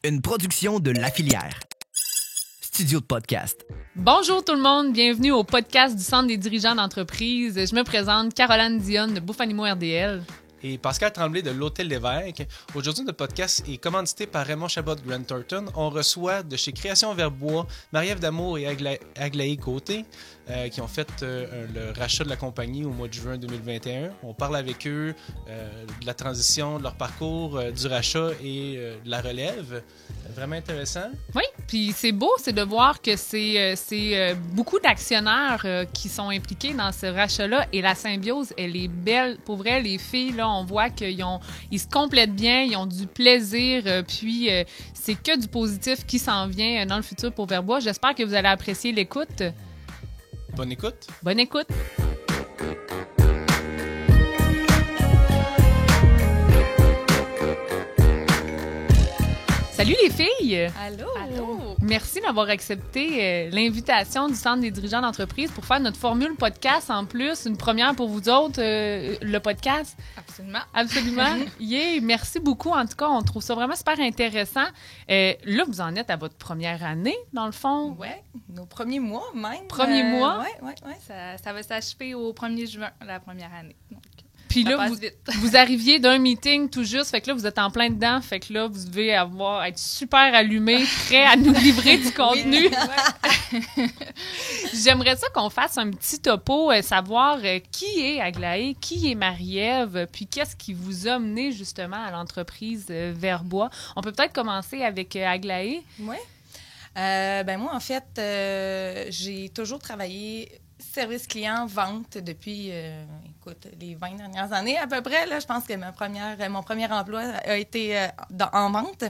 Une production de La Filière. Studio de podcast. Bonjour tout le monde, bienvenue au podcast du Centre des dirigeants d'entreprise. Je me présente Caroline Dionne de Bouffe Animaux RDL. Et Pascal Tremblay de l'Hôtel L'Évêque. Aujourd'hui, notre podcast est commandité par Raymond Chabot de Grant Thornton. On reçoit de chez Création Verbois Marie-Ève Damour et Aglaé Côté qui ont fait le rachat de la compagnie au mois de juin 2021. On parle avec eux de la transition, de leur parcours, du rachat et de la relève. Vraiment intéressant. Oui, puis c'est beau, c'est de voir que c'est beaucoup d'actionnaires qui sont impliqués dans ce rachat-là et la symbiose, elle est belle. Pour vrai, les filles, là, on voit qu'ils se complètent bien, ils ont du plaisir, puis c'est que du positif qui s'en vient dans le futur pour Verbois. J'espère que vous allez apprécier l'écoute. Bonne écoute. Bonne écoute. Salut les filles! Allô! Allô! Merci d'avoir accepté l'invitation du Centre des dirigeants d'entreprise pour faire notre formule podcast en plus, une première pour vous autres, le podcast. Absolument. Absolument. Yeah, merci beaucoup. En tout cas, on trouve ça vraiment super intéressant. Là, vous en êtes à votre première année, dans le fond. Oui, nos premiers mois même. Premiers mois? Oui. Ça va s'achever au 1er juin, la première année. Donc, puis là, vite. vous arriviez d'un meeting tout juste, fait que là, vous êtes en plein dedans, fait que là, vous devez être super allumé, prêt à nous livrer du contenu. Oui. J'aimerais ça qu'on fasse un petit topo, savoir qui est Aglaé, qui est Marie-Ève, puis qu'est-ce qui vous a mené justement à l'entreprise Verbois. On peut peut-être commencer avec Aglaé. Oui. Moi, en fait, j'ai toujours travaillé service client, vente depuis, les 20 dernières années à peu près. Là, je pense que mon premier emploi a été en vente.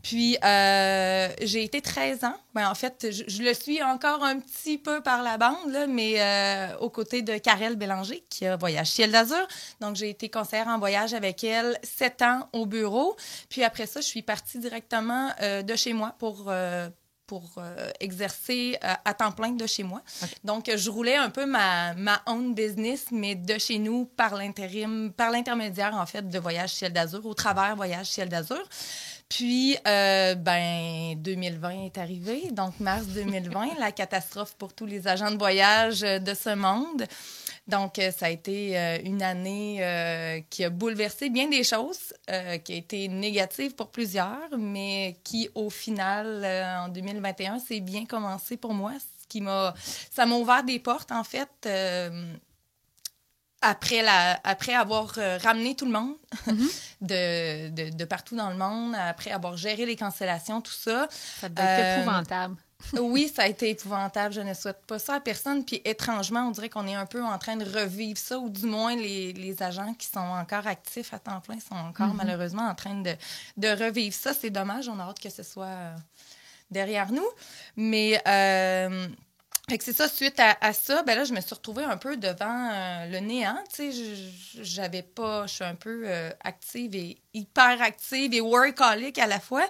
Puis, j'ai été 13 ans. En fait, je le suis encore un petit peu par la bande, là, mais aux côtés de Karel Bélanger, qui a Voyage Ciel d'Azur. Donc, j'ai été conseillère en voyage avec elle 7 ans au bureau. Puis après ça, je suis partie directement de chez moi pour exercer à temps plein de chez moi. Okay. Donc, je roulais un peu ma own business, mais de chez nous par l'intermédiaire, en fait, de Voyage Ciel d'Azur, au travers Voyage Ciel d'Azur. Puis, 2020 est arrivé, donc mars 2020, la catastrophe pour tous les agents de voyage de ce monde. Donc, ça a été une année qui a bouleversé bien des choses, qui a été négative pour plusieurs, mais qui, au final, en 2021, s'est bien commencé pour moi. Ça m'a ouvert des portes, en fait, après avoir ramené tout le monde de partout dans le monde, après avoir géré les cancellations, tout ça. Ça devait être épouvantable. Oui, ça a été épouvantable. Je ne souhaite pas ça à personne. Puis étrangement, on dirait qu'on est un peu en train de revivre ça, ou du moins les agents qui sont encore actifs à temps plein sont encore malheureusement en train de revivre ça. C'est dommage. On a hâte que ce soit derrière nous. Mais fait que c'est ça, suite à ça, là, je me suis retrouvée un peu devant le néant. Tu sais, je suis un peu active et hyper active et workaholic à la fois.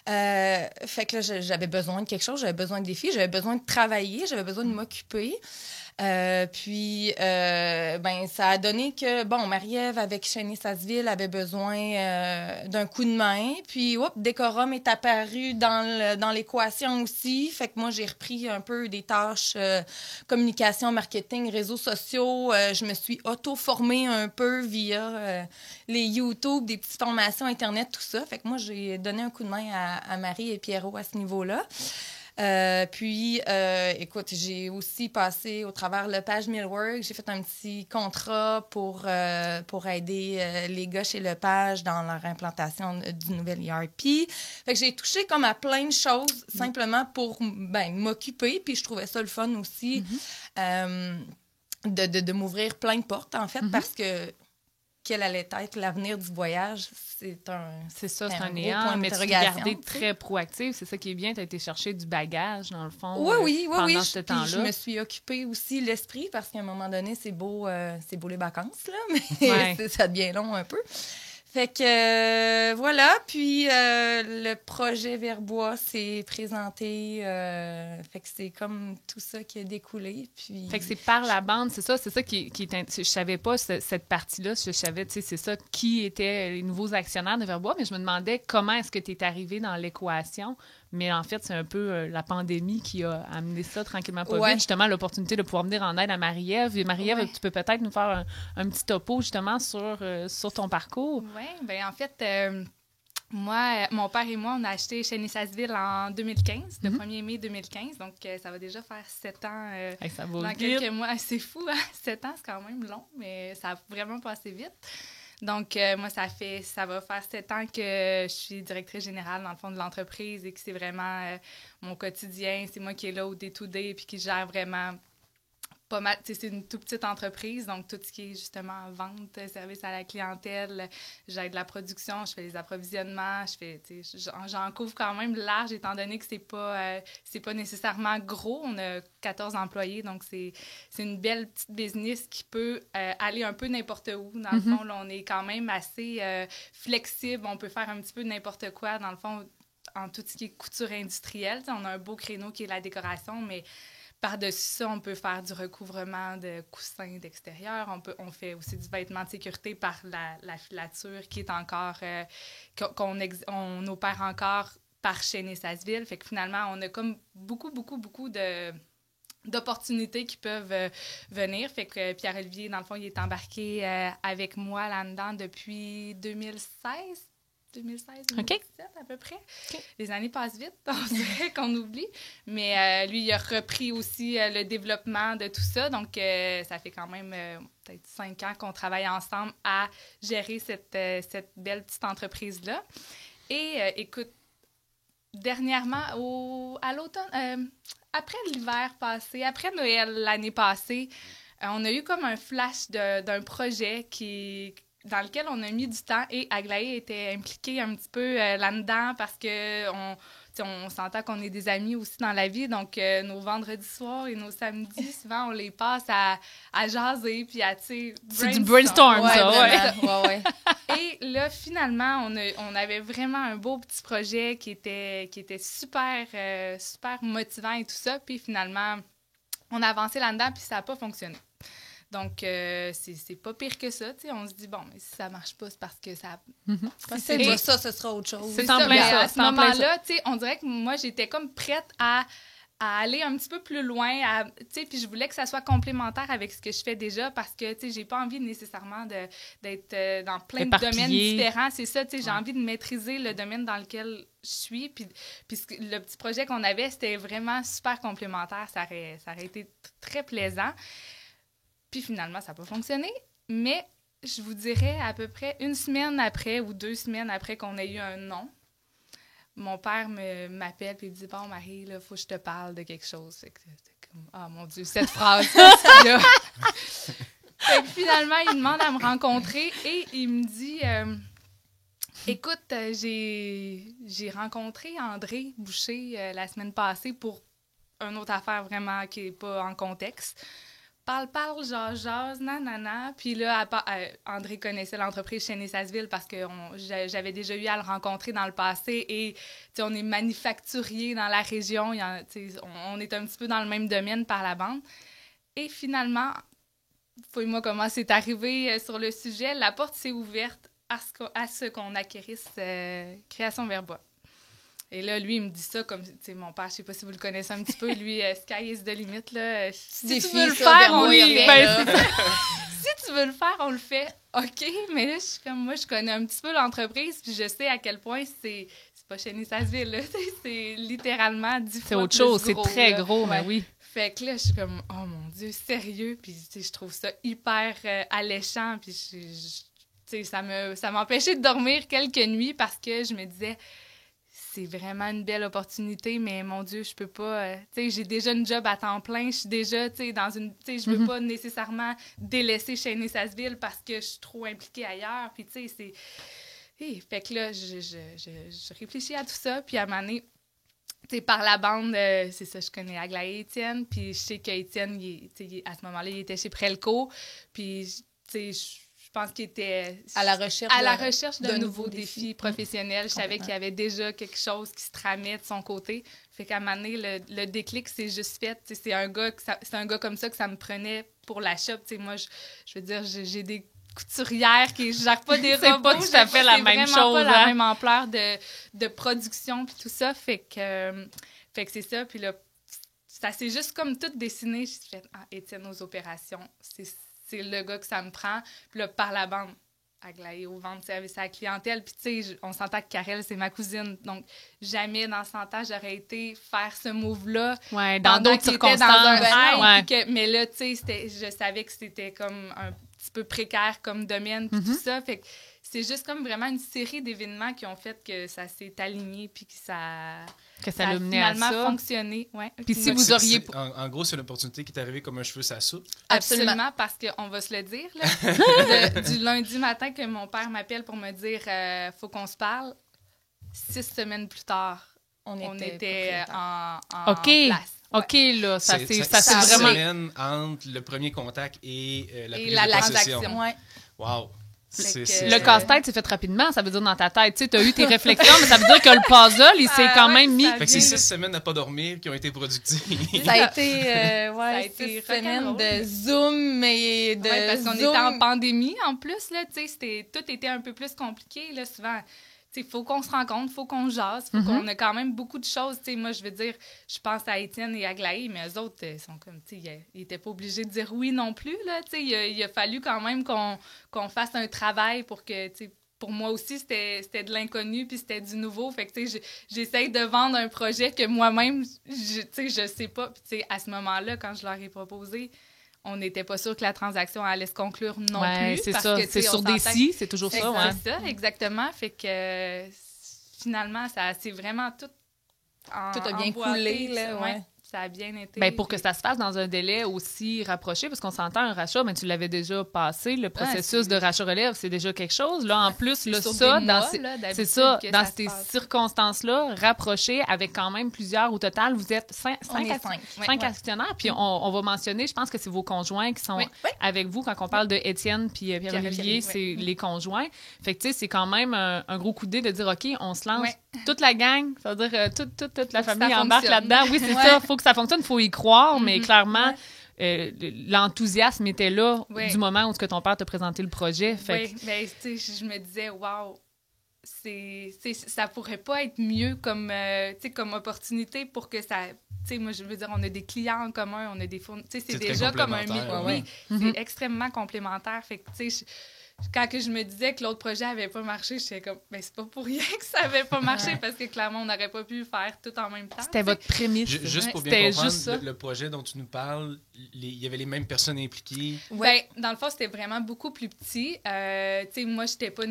Fait que là, j'avais besoin de quelque chose, j'avais besoin de défis, j'avais besoin de travailler, j'avais besoin de m'occuper. Puis, ça a donné que, Marie-Ève, avec Chénier Sasseville, avait besoin d'un coup de main. Puis, Décorum est apparu dans l'équation aussi. Fait que moi, j'ai repris un peu des tâches communication, marketing, réseaux sociaux. Je me suis auto-formée un peu via les YouTube, des petites formations Internet, tout ça. Fait que moi, j'ai donné un coup de main à Marie et Pierrot à ce niveau-là. Écoute, j'ai aussi passé au travers Lepage Millwork. J'ai fait un petit contrat pour aider les gars chez Lepage dans leur implantation du nouvel ERP. Fait que j'ai touché comme à plein de choses simplement pour m'occuper. Puis je trouvais ça le fun aussi de m'ouvrir plein de portes, en fait, parce que quel allait être l'avenir du voyage, c'est un néant, mais tu es gardée très proactive. C'est ça qui est bien. Tu as été chercher du bagage, dans le fond, pendant ce temps-là. Je me suis occupée aussi l'esprit, parce qu'à un moment donné, c'est beau les vacances, là, mais ça devient long un peu. Fait que voilà, puis le projet Verbois s'est présenté, fait que c'est comme tout ça qui a découlé, puis... Fait que c'est par la bande, c'est ça qui est... Je savais pas cette partie-là, je savais, tu sais, c'est ça, qui étaient les nouveaux actionnaires de Verbois, mais je me demandais comment est-ce que tu es arrivé dans l'équation, mais en fait, c'est un peu la pandémie qui a amené ça tranquillement pas vite, justement, l'opportunité de pouvoir venir en aide à Marie-Ève. Et Marie-Ève, tu peux peut-être nous faire un petit topo, justement, sur ton parcours. Oui, bien, en fait, moi, mon père et moi, on a acheté chez Nessasville en 2015, le 1er mai 2015. Donc, ça va déjà faire 7 ans ça va dans vite. quelques mois. C'est fou, hein? 7 ans, c'est quand même long, mais ça a vraiment passé vite. Donc, moi, ça va faire 7 ans que je suis directrice générale, dans le fond, de l'entreprise et que c'est vraiment mon quotidien. C'est moi qui est là au day-to-day puis qui gère vraiment pas mal. C'est une toute petite entreprise, donc tout ce qui est justement vente, service à la clientèle, j'aide la production, je fais les approvisionnements, j'en couvre quand même large étant donné que c'est pas nécessairement gros. On a 14 employés, donc c'est une belle petite business qui peut aller un peu n'importe où. Dans le fond, là, on est quand même assez flexible, on peut faire un petit peu n'importe quoi, dans le fond, en tout ce qui est couture industrielle. T'sais, on a un beau créneau qui est la décoration, mais par-dessus ça, on peut faire du recouvrement de coussins d'extérieur. On fait aussi du vêtement de sécurité par la filature qui est encore... qu'on opère encore par chez Nessasville. Fait que finalement, on a comme beaucoup d'opportunités qui peuvent venir. Fait que Pierre-Olivier, dans le fond, il est embarqué avec moi là-dedans depuis 2016, 2017 à peu près. Okay. Les années passent vite, on dirait qu'on oublie. Mais lui, il a repris aussi le développement de tout ça. Donc, ça fait quand même peut-être 5 ans qu'on travaille ensemble à gérer cette belle petite entreprise-là. Et écoute, dernièrement, à l'automne, après l'hiver passé, après Noël l'année passée, on a eu comme un flash d'un projet dans lequel on a mis du temps et Aglaé était impliquée un petit peu là-dedans parce que on s'entend qu'on est des amis aussi dans la vie, donc nos vendredis soirs et nos samedis, souvent, on les passe à jaser puis à, tu sais, c'est du brainstorm, ça, ouais. Et là, finalement, on avait vraiment un beau petit projet qui était super, super motivant et tout ça, puis finalement, on a avancé là-dedans puis ça n'a pas fonctionné. Donc, c'est pas pire que ça. T'sais. On se dit, bon, mais si ça marche pas, c'est parce que ça... C'est ça, ce sera autre chose. C'est en plein ça. À ce moment-là, on dirait que moi, j'étais comme prête à aller un petit peu plus loin. Puis je voulais que ça soit complémentaire avec ce que je fais déjà parce que j'ai pas envie nécessairement d'être dans plein de domaines différents. C'est ça, j'ai envie de maîtriser le domaine dans lequel je suis. Puis le petit projet qu'on avait, c'était vraiment super complémentaire. Ça aurait été très plaisant. Puis finalement, ça n'a pas fonctionné. Mais je vous dirais à peu près 1 semaine après ou 2 semaines après qu'on ait eu un non, mon père m'appelle et me dit « Bon, Marie, il faut que je te parle de quelque chose. » C'était comme « Ah, mon Dieu, cette phrase-là! » Fait que finalement, il demande à me rencontrer et il me dit « Écoute, j'ai rencontré André Boucher la semaine passée pour une autre affaire vraiment qui n'est pas en contexte. » Parle, jase, nanana. Puis là, André connaissait l'entreprise chez Nessasville parce que j'avais déjà eu à le rencontrer dans le passé et on est manufacturier dans la région. On est un petit peu dans le même domaine par la bande. Et finalement, fouille-moi comment c'est arrivé sur le sujet, la porte s'est ouverte à ce qu'on acquérisse Création Verbois. Et là, lui, il me dit ça comme, tu sais, mon père, je sais pas si vous le connaissez un petit peu, lui, sky is the limit, là. Si tu veux le faire, on le fait. Si tu veux le faire, on le fait. OK, mais là, moi, je connais un petit peu l'entreprise, puis je sais à quel point c'est pas chez Nessasville, là. C'est littéralement 10 fois c'est autre chose, plus gros, c'est très là. gros, mais oui. Fait que là, je suis comme, oh mon Dieu, sérieux? Puis, tu sais, je trouve ça hyper alléchant, puis, tu sais, ça m'empêchait de dormir quelques nuits parce que je me disais... C'est vraiment une belle opportunité, mais mon Dieu, je peux pas... tu sais, j'ai déjà une job à temps plein. Je suis déjà, tu sais, dans une... Tu sais, je veux pas nécessairement délaisser chez Nessasville parce que je suis trop impliquée ailleurs. Puis, tu sais, c'est... fait que là, je réfléchis à tout ça. Puis, à un moment donné, tu sais, par la bande, c'est ça, je connais Aglaé et Étienne. Puis, je sais qu'Étienne, à ce moment-là, il était chez Prelco. Puis, tu sais, pense qu'il était à la recherche d'un nouveau défi professionnel. Je savais qu'il y avait déjà quelque chose qui se tramait de son côté. Fait qu'à un moment donné, le déclic s'est juste fait. C'est un gars comme ça que ça me prenait pour la shop. Moi, je veux dire, j'ai des couturières qui ne gèrent pas des robots. C'est pas tout à fait la même chose. C'est vraiment pas la même ampleur de production puis tout ça. Fait que c'est ça. Puis là, ça s'est juste comme tout dessiné. J'ai fait, Étienne aux opérations, c'est le gars que ça me prend. Puis là, par la bande, Aglaé aux ventes, service à la clientèle. Puis tu sais, on s'entend que Karel, c'est ma cousine. Donc, jamais dans 100 ans, j'aurais été faire ce move-là. Ouais, dans d'autres circonstances. Mais là, tu sais, je savais que c'était comme un petit peu précaire comme domaine, puis tout ça. Fait que c'est juste comme vraiment une série d'événements qui ont fait que ça s'est aligné, puis que ça l'a mené à ça. Finalement fonctionné. Ouais. Puis si vous auriez... En gros, c'est une opportunité qui est arrivée comme un cheveu sur la soupe. Absolument, parce qu'on va se le dire. Là, du lundi matin que mon père m'appelle pour me dire « faut qu'on se parle », 6 semaines plus tard, on était en place. OK, là, ça c'est vraiment... vraiment... semaines entre le premier contact et la prise la de possession. transaction. Ouais. Wow! Le casse-tête s'est fait rapidement, ça veut dire dans ta tête. Tu sais, as eu tes réflexions, mais ça veut dire que le puzzle, il s'est quand même mis. Fait que c'est 6 semaines à pas dormir qui ont été productives. Ça a été 6 semaines de Zoom, mais de parce qu'on Zoom. était en pandémie, en plus, là, tu sais, tout était un peu plus compliqué, là, souvent. Il faut qu'on se rencontre, il faut qu'on jase, il faut qu'on a quand même beaucoup de choses. T'sais, moi, je veux dire, je pense à Étienne et à Aglaé, mais eux autres, sont comme, ils n'étaient pas obligés de dire oui non plus. Là, il a fallu quand même qu'on fasse un travail pour que, pour moi aussi, c'était de l'inconnu puis c'était du nouveau. Fait que, j'essaye de vendre un projet que moi-même, je sais pas. Puis, à ce moment-là, quand je leur ai proposé, on n'était pas sûr que la transaction allait se conclure non plus. C'est parce ça. Que, c'est sur des si, c'est toujours ça. Ouais. C'est ça, exactement. Fait que finalement, ça c'est vraiment tout a bien coulé. Là, ouais. Ça a bien été. Bien, pour que ça se fasse dans un délai aussi rapproché, parce qu'on s'entend un rachat, mais tu l'avais déjà passé, le processus de rachat-relève, c'est déjà quelque chose. Là, en plus, là, ça, dans ces circonstances-là, rapprochées, avec quand même plusieurs, au total, vous êtes 5 actionnaires, puis on va mentionner, je pense que c'est vos conjoints qui sont avec vous, quand on parle de Étienne puis Pierre-Olivier, c'est les conjoints. Fait que, tu sais, c'est quand même un gros coup de dé de dire, OK, on se lance, toute la gang, c'est-à-dire toute la famille embarque là-dedans. Oui, c'est ça, faut que ça fonctionne, il faut y croire, mais clairement, l'enthousiasme était là du moment où ton père t'a présenté le projet. Oui, bien, tu sais, je me disais, wow, ça pourrait pas être mieux comme opportunité pour que ça... Tu sais, moi, je veux dire, on a des clients en commun, on a des fournisseurs... Tu sais, c'est déjà comme un... c'est extrêmement complémentaire. Fait que, tu sais, quand que je me disais que l'autre projet n'avait pas marché, j'étais comme, ben c'est pas pour rien que ça n'avait pas marché, parce que clairement, on n'aurait pas pu faire tout en même temps. C'était votre prémisse. Juste pour bien comprendre, le projet dont tu nous parles, il y avait les mêmes personnes impliquées? Ben, dans le fond, c'était vraiment beaucoup plus petit. Tu sais, moi, j'étais pas...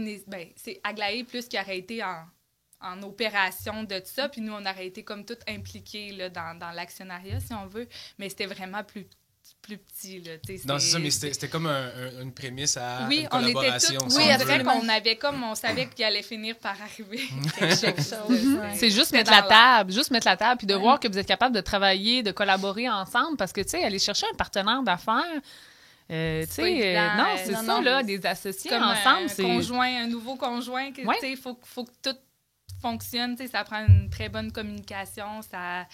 c'est Aglaé plus qui aurait été en opération de tout ça, puis nous, on aurait été comme tout impliqués là, dans l'actionnariat, si on veut, mais c'était vraiment plus petit. Là, non, c'est ça, mais c'était comme une prémisse à une collaboration. On était on savait qu'il allait finir par arriver quelque chose. C'est juste mettre la table, puis de voir que vous êtes capable de travailler, de collaborer ensemble, parce que, tu sais, aller chercher un partenaire d'affaires, tu sais, des associés comme ensemble, c'est... un nouveau conjoint, tu sais, il faut que tout fonctionne, tu sais, ça prend une très bonne communication, ça...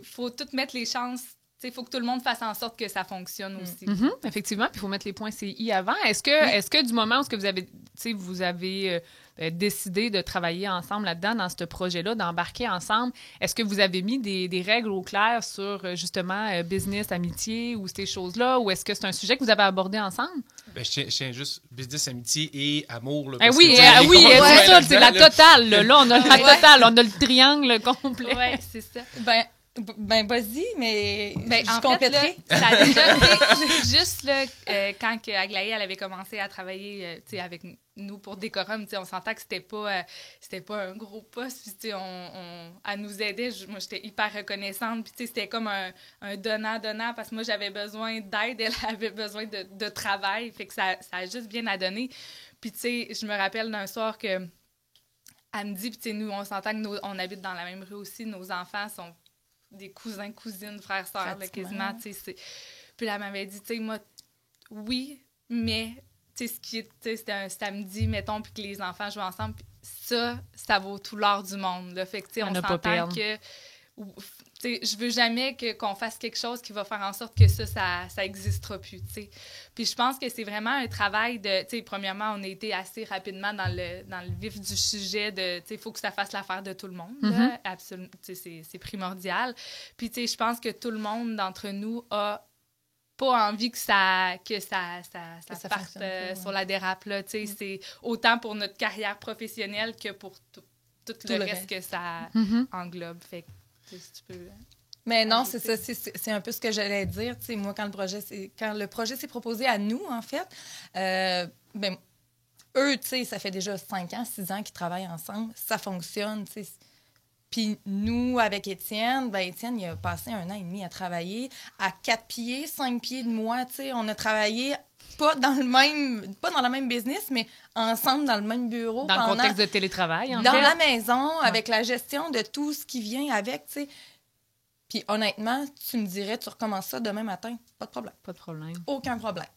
faut tout mettre les chances. Il faut que tout le monde fasse en sorte que ça fonctionne aussi. Effectivement, puis il faut mettre les points CI avant. Est-ce que du moment où vous avez décidé de travailler ensemble là-dedans, dans ce projet-là, d'embarquer ensemble, est-ce que vous avez mis des règles au clair sur, justement, business, amitié ou ces choses-là, ou est-ce que c'est un sujet que vous avez abordé ensemble? Ben, je tiens juste business, amitié et amour. Là, c'est ça, c'est la totale. Là, on a la totale, on a le triangle complet. Oui, c'est ça. Ben vas-y, mais je compléterai. Ça a déjà été juste là, quand Aglaé elle avait commencé à travailler avec nous pour Décorum, on sentait que c'était pas un gros poste. Puis, elle nous aidait. Moi, j'étais hyper reconnaissante. Puis, c'était comme un donnant-donnant parce que moi, j'avais besoin d'aide. Elle avait besoin de travail. Fait que ça a juste bien à donner. Puis, je me rappelle d'un soir que elle me dit, puis nous, on s'entend que on habite dans la même rue aussi. Nos enfants sont des cousins, cousines, frères, sœurs, là, quasiment, tu sais. Puis là, elle m'avait dit, tu sais, moi, oui, mais tu sais, c'était un samedi, mettons, puis que les enfants jouent ensemble, puis ça vaut tout l'or du monde, là. Fait que, tu sais, on s'entend que... je veux jamais qu'on fasse quelque chose qui va faire en sorte que ça existera plus, tu sais. Puis je pense que c'est vraiment un travail de, tu sais, premièrement, on a été assez rapidement dans le vif du sujet de, tu sais, il faut que ça fasse l'affaire de tout le monde, là. Absolument, tu sais, c'est primordial. Puis, tu sais, je pense que tout le monde d'entre nous a pas envie que ça parte sur la dérape, là, tu sais. C'est autant pour notre carrière professionnelle que pour tout le reste que ça englobe. Fait que, si tu peux... Mais non, c'est ça, c'est un peu ce que j'allais dire. Tu sais, moi, quand le projet s'est proposé à nous, en fait, ben, eux, tu sais, ça fait déjà 5 ans, 6 ans qu'ils travaillent ensemble. Ça fonctionne, tu sais. Puis nous, avec Étienne, ben Étienne, il a passé 1 an et demi à travailler à 4 pieds, 5 pieds de moi, tu sais. On a travaillé pas dans la même business, mais ensemble dans le même bureau. Dans le contexte de télétravail, en fait. Dans la maison, avec la gestion de tout ce qui vient avec, tu sais. Puis honnêtement, tu me dirais, tu recommences ça demain matin, pas de problème. Pas de problème. Aucun problème.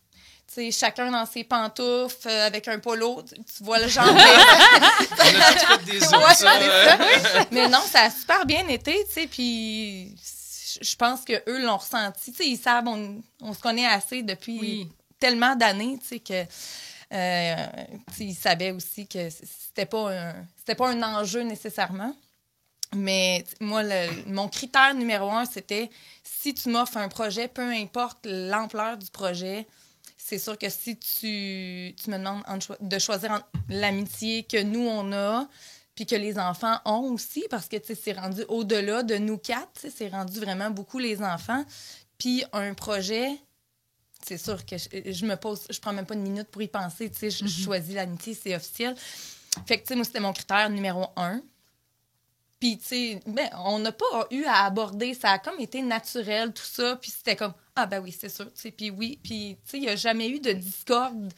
Tu sais, chacun dans ses pantoufles, avec un polo, tu vois le genre de... On a tous fait des autres, ça. Mais non, ça a super bien été, tu sais, puis je pense qu'eux l'ont ressenti. Tu sais, ils savent, on se connaît assez depuis tellement d'années, tu sais, que... ils savaient aussi que c'était pas un enjeu nécessairement. Mais moi, mon critère numéro 1, c'était si tu m'offres un projet, peu importe l'ampleur du projet, c'est sûr que si tu me demandes de choisir entre l'amitié que nous, on a, puis que les enfants ont aussi, parce que c'est rendu au-delà de nous 4, c'est rendu vraiment beaucoup les enfants, puis un projet... C'est sûr que je prends même pas une minute pour y penser, tu sais, je choisis l'amitié, c'est officiel. Fait que, tu sais, moi, c'était mon critère numéro 1. Puis, tu sais, ben, on n'a pas eu à aborder, ça a comme été naturel, tout ça, puis c'était comme, ah ben oui, c'est sûr, tu sais, puis oui, puis, tu sais, il n'y a jamais eu de discorde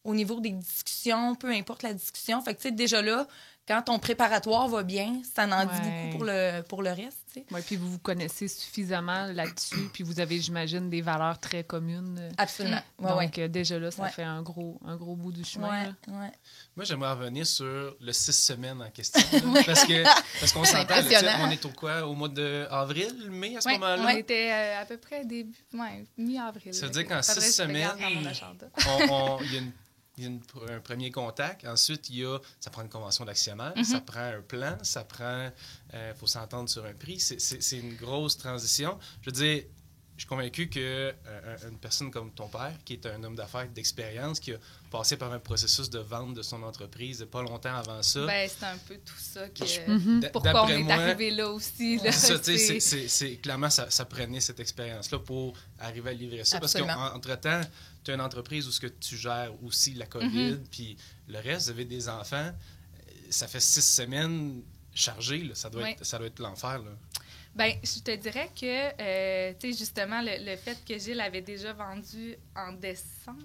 au niveau des discussions, peu importe la discussion. Fait que, tu sais, déjà là, quand ton préparatoire va bien, ça en dit beaucoup pour le reste, tu sais. Oui, puis vous vous connaissez suffisamment là-dessus, puis vous avez, j'imagine, des valeurs très communes. Absolument. Donc, déjà là, ça fait un gros bout du chemin. Ouais. Moi, j'aimerais revenir sur le 6 semaines en question. Parce qu'on s'entend, on est au mois d'avril, mai, à ce moment-là? On était à peu près mi-avril. Ça veut dire qu'en 6 semaines, il y a un premier contact. Ensuite, ça prend une convention d'actionnaire, ça prend un plan, ça prend... faut s'entendre sur un prix. C'est une grosse transition. Je veux dire, je suis convaincu qu'une personne comme ton père, qui est un homme d'affaires d'expérience, qui a passé par un processus de vente de son entreprise pas longtemps avant ça... Ben, c'est un peu tout ça pourquoi on est arrivé là aussi. Là, c'est clairement, ça prenait cette expérience-là pour arriver à livrer ça. Absolument. Parce qu'entre-temps, tu as une entreprise où ce que tu gères aussi la COVID, puis le reste, vous avez des enfants. Ça fait 6 semaines chargées, là. Ça doit être l'enfer, là. Bien, je te dirais que, tu sais, justement, le fait que Gilles avait déjà vendu en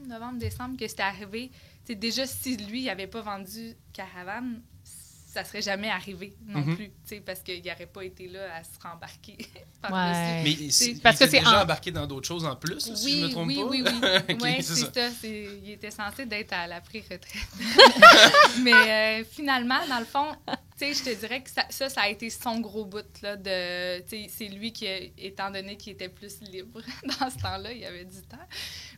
novembre-décembre, que c'était arrivé, tu sais, déjà, si lui, il n'avait pas vendu Caravane, ça serait jamais arrivé non plus, tu sais, parce qu'il n'aurait pas été là à se rembarquer par-dessus. Mais parce que c'est déjà embarqué dans d'autres choses en plus, si je me trompe pas. Oui. Okay, oui, c'est ça. Il était censé d'être à la pré-retraite. Mais finalement, dans le fond, tu sais, je te dirais que ça a été son gros bout, là, de... Tu sais, c'est lui qui, étant donné qu'il était plus libre dans ce temps-là, il avait du temps,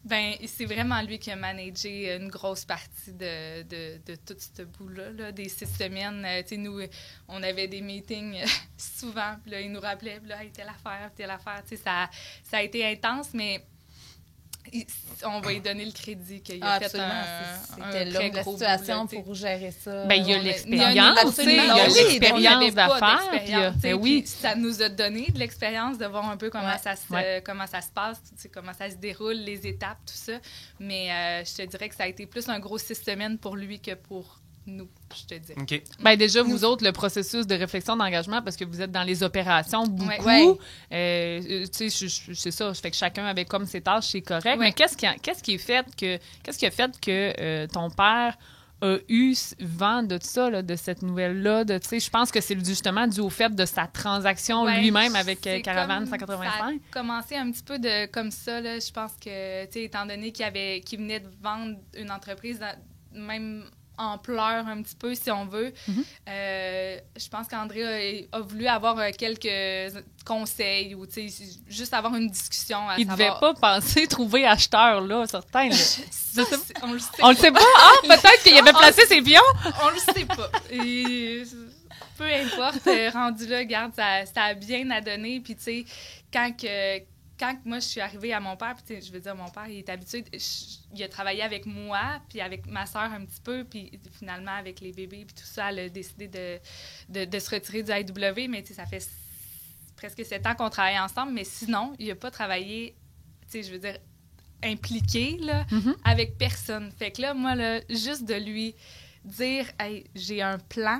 ben c'est vraiment lui qui a managé une grosse partie de tout ce bout-là, là, des 6 semaines. Tu sais, nous, on avait des meetings souvent, puis là, il nous rappelait, puis là, telle affaire, tu sais, ça a été intense, mais... on va lui donner le crédit qu'il a fait c'était là la situation pour gérer ça. Ben, il y a l'expérience, il y a l'expérience d'affaires. Puis ça nous a donné de l'expérience de voir un peu comment ça se passe, comment ça se déroule, les étapes, tout ça. Mais je te dirais que ça a été plus un gros 6 semaines pour lui que pour nous, je te dis. OK. Bien, déjà, vous autres, le processus de réflexion d'engagement, parce que vous êtes dans les opérations beaucoup, tu sais, c'est ça, fait que chacun avait comme ses tâches, c'est correct, mais qu'est-ce qui a fait que ton père a eu vent de ça, là, de cette nouvelle-là. Je pense que c'est justement dû au fait de sa transaction lui-même avec Caravane 185. Ça a commencé un petit peu comme ça. Là. Je pense que, étant donné qu'il venait de vendre une entreprise, même ampleur un petit peu, si on veut, je pense qu'André a voulu avoir quelques conseils ou juste avoir une discussion. Il ne devait pas penser trouver acheteur, là, certain. Là. On le sait pas. Ah, peut-être qu'il avait placé ses pions. On le sait pas. Et, peu importe, rendu là, regarde, ça a bien à donner. Puis, tu sais, quand moi, je suis arrivée à mon père, puis je veux dire, mon père, il est habitué, il a travaillé avec moi, puis avec ma soeur un petit peu, puis finalement, avec les bébés, puis tout ça, elle a décidé de se retirer du IW, mais ça fait presque 7 ans qu'on travaille ensemble, mais sinon, il n'a pas travaillé, je veux dire, impliqué, là, avec personne. Fait que là, moi, là, juste de lui dire, « Hey, j'ai un plan,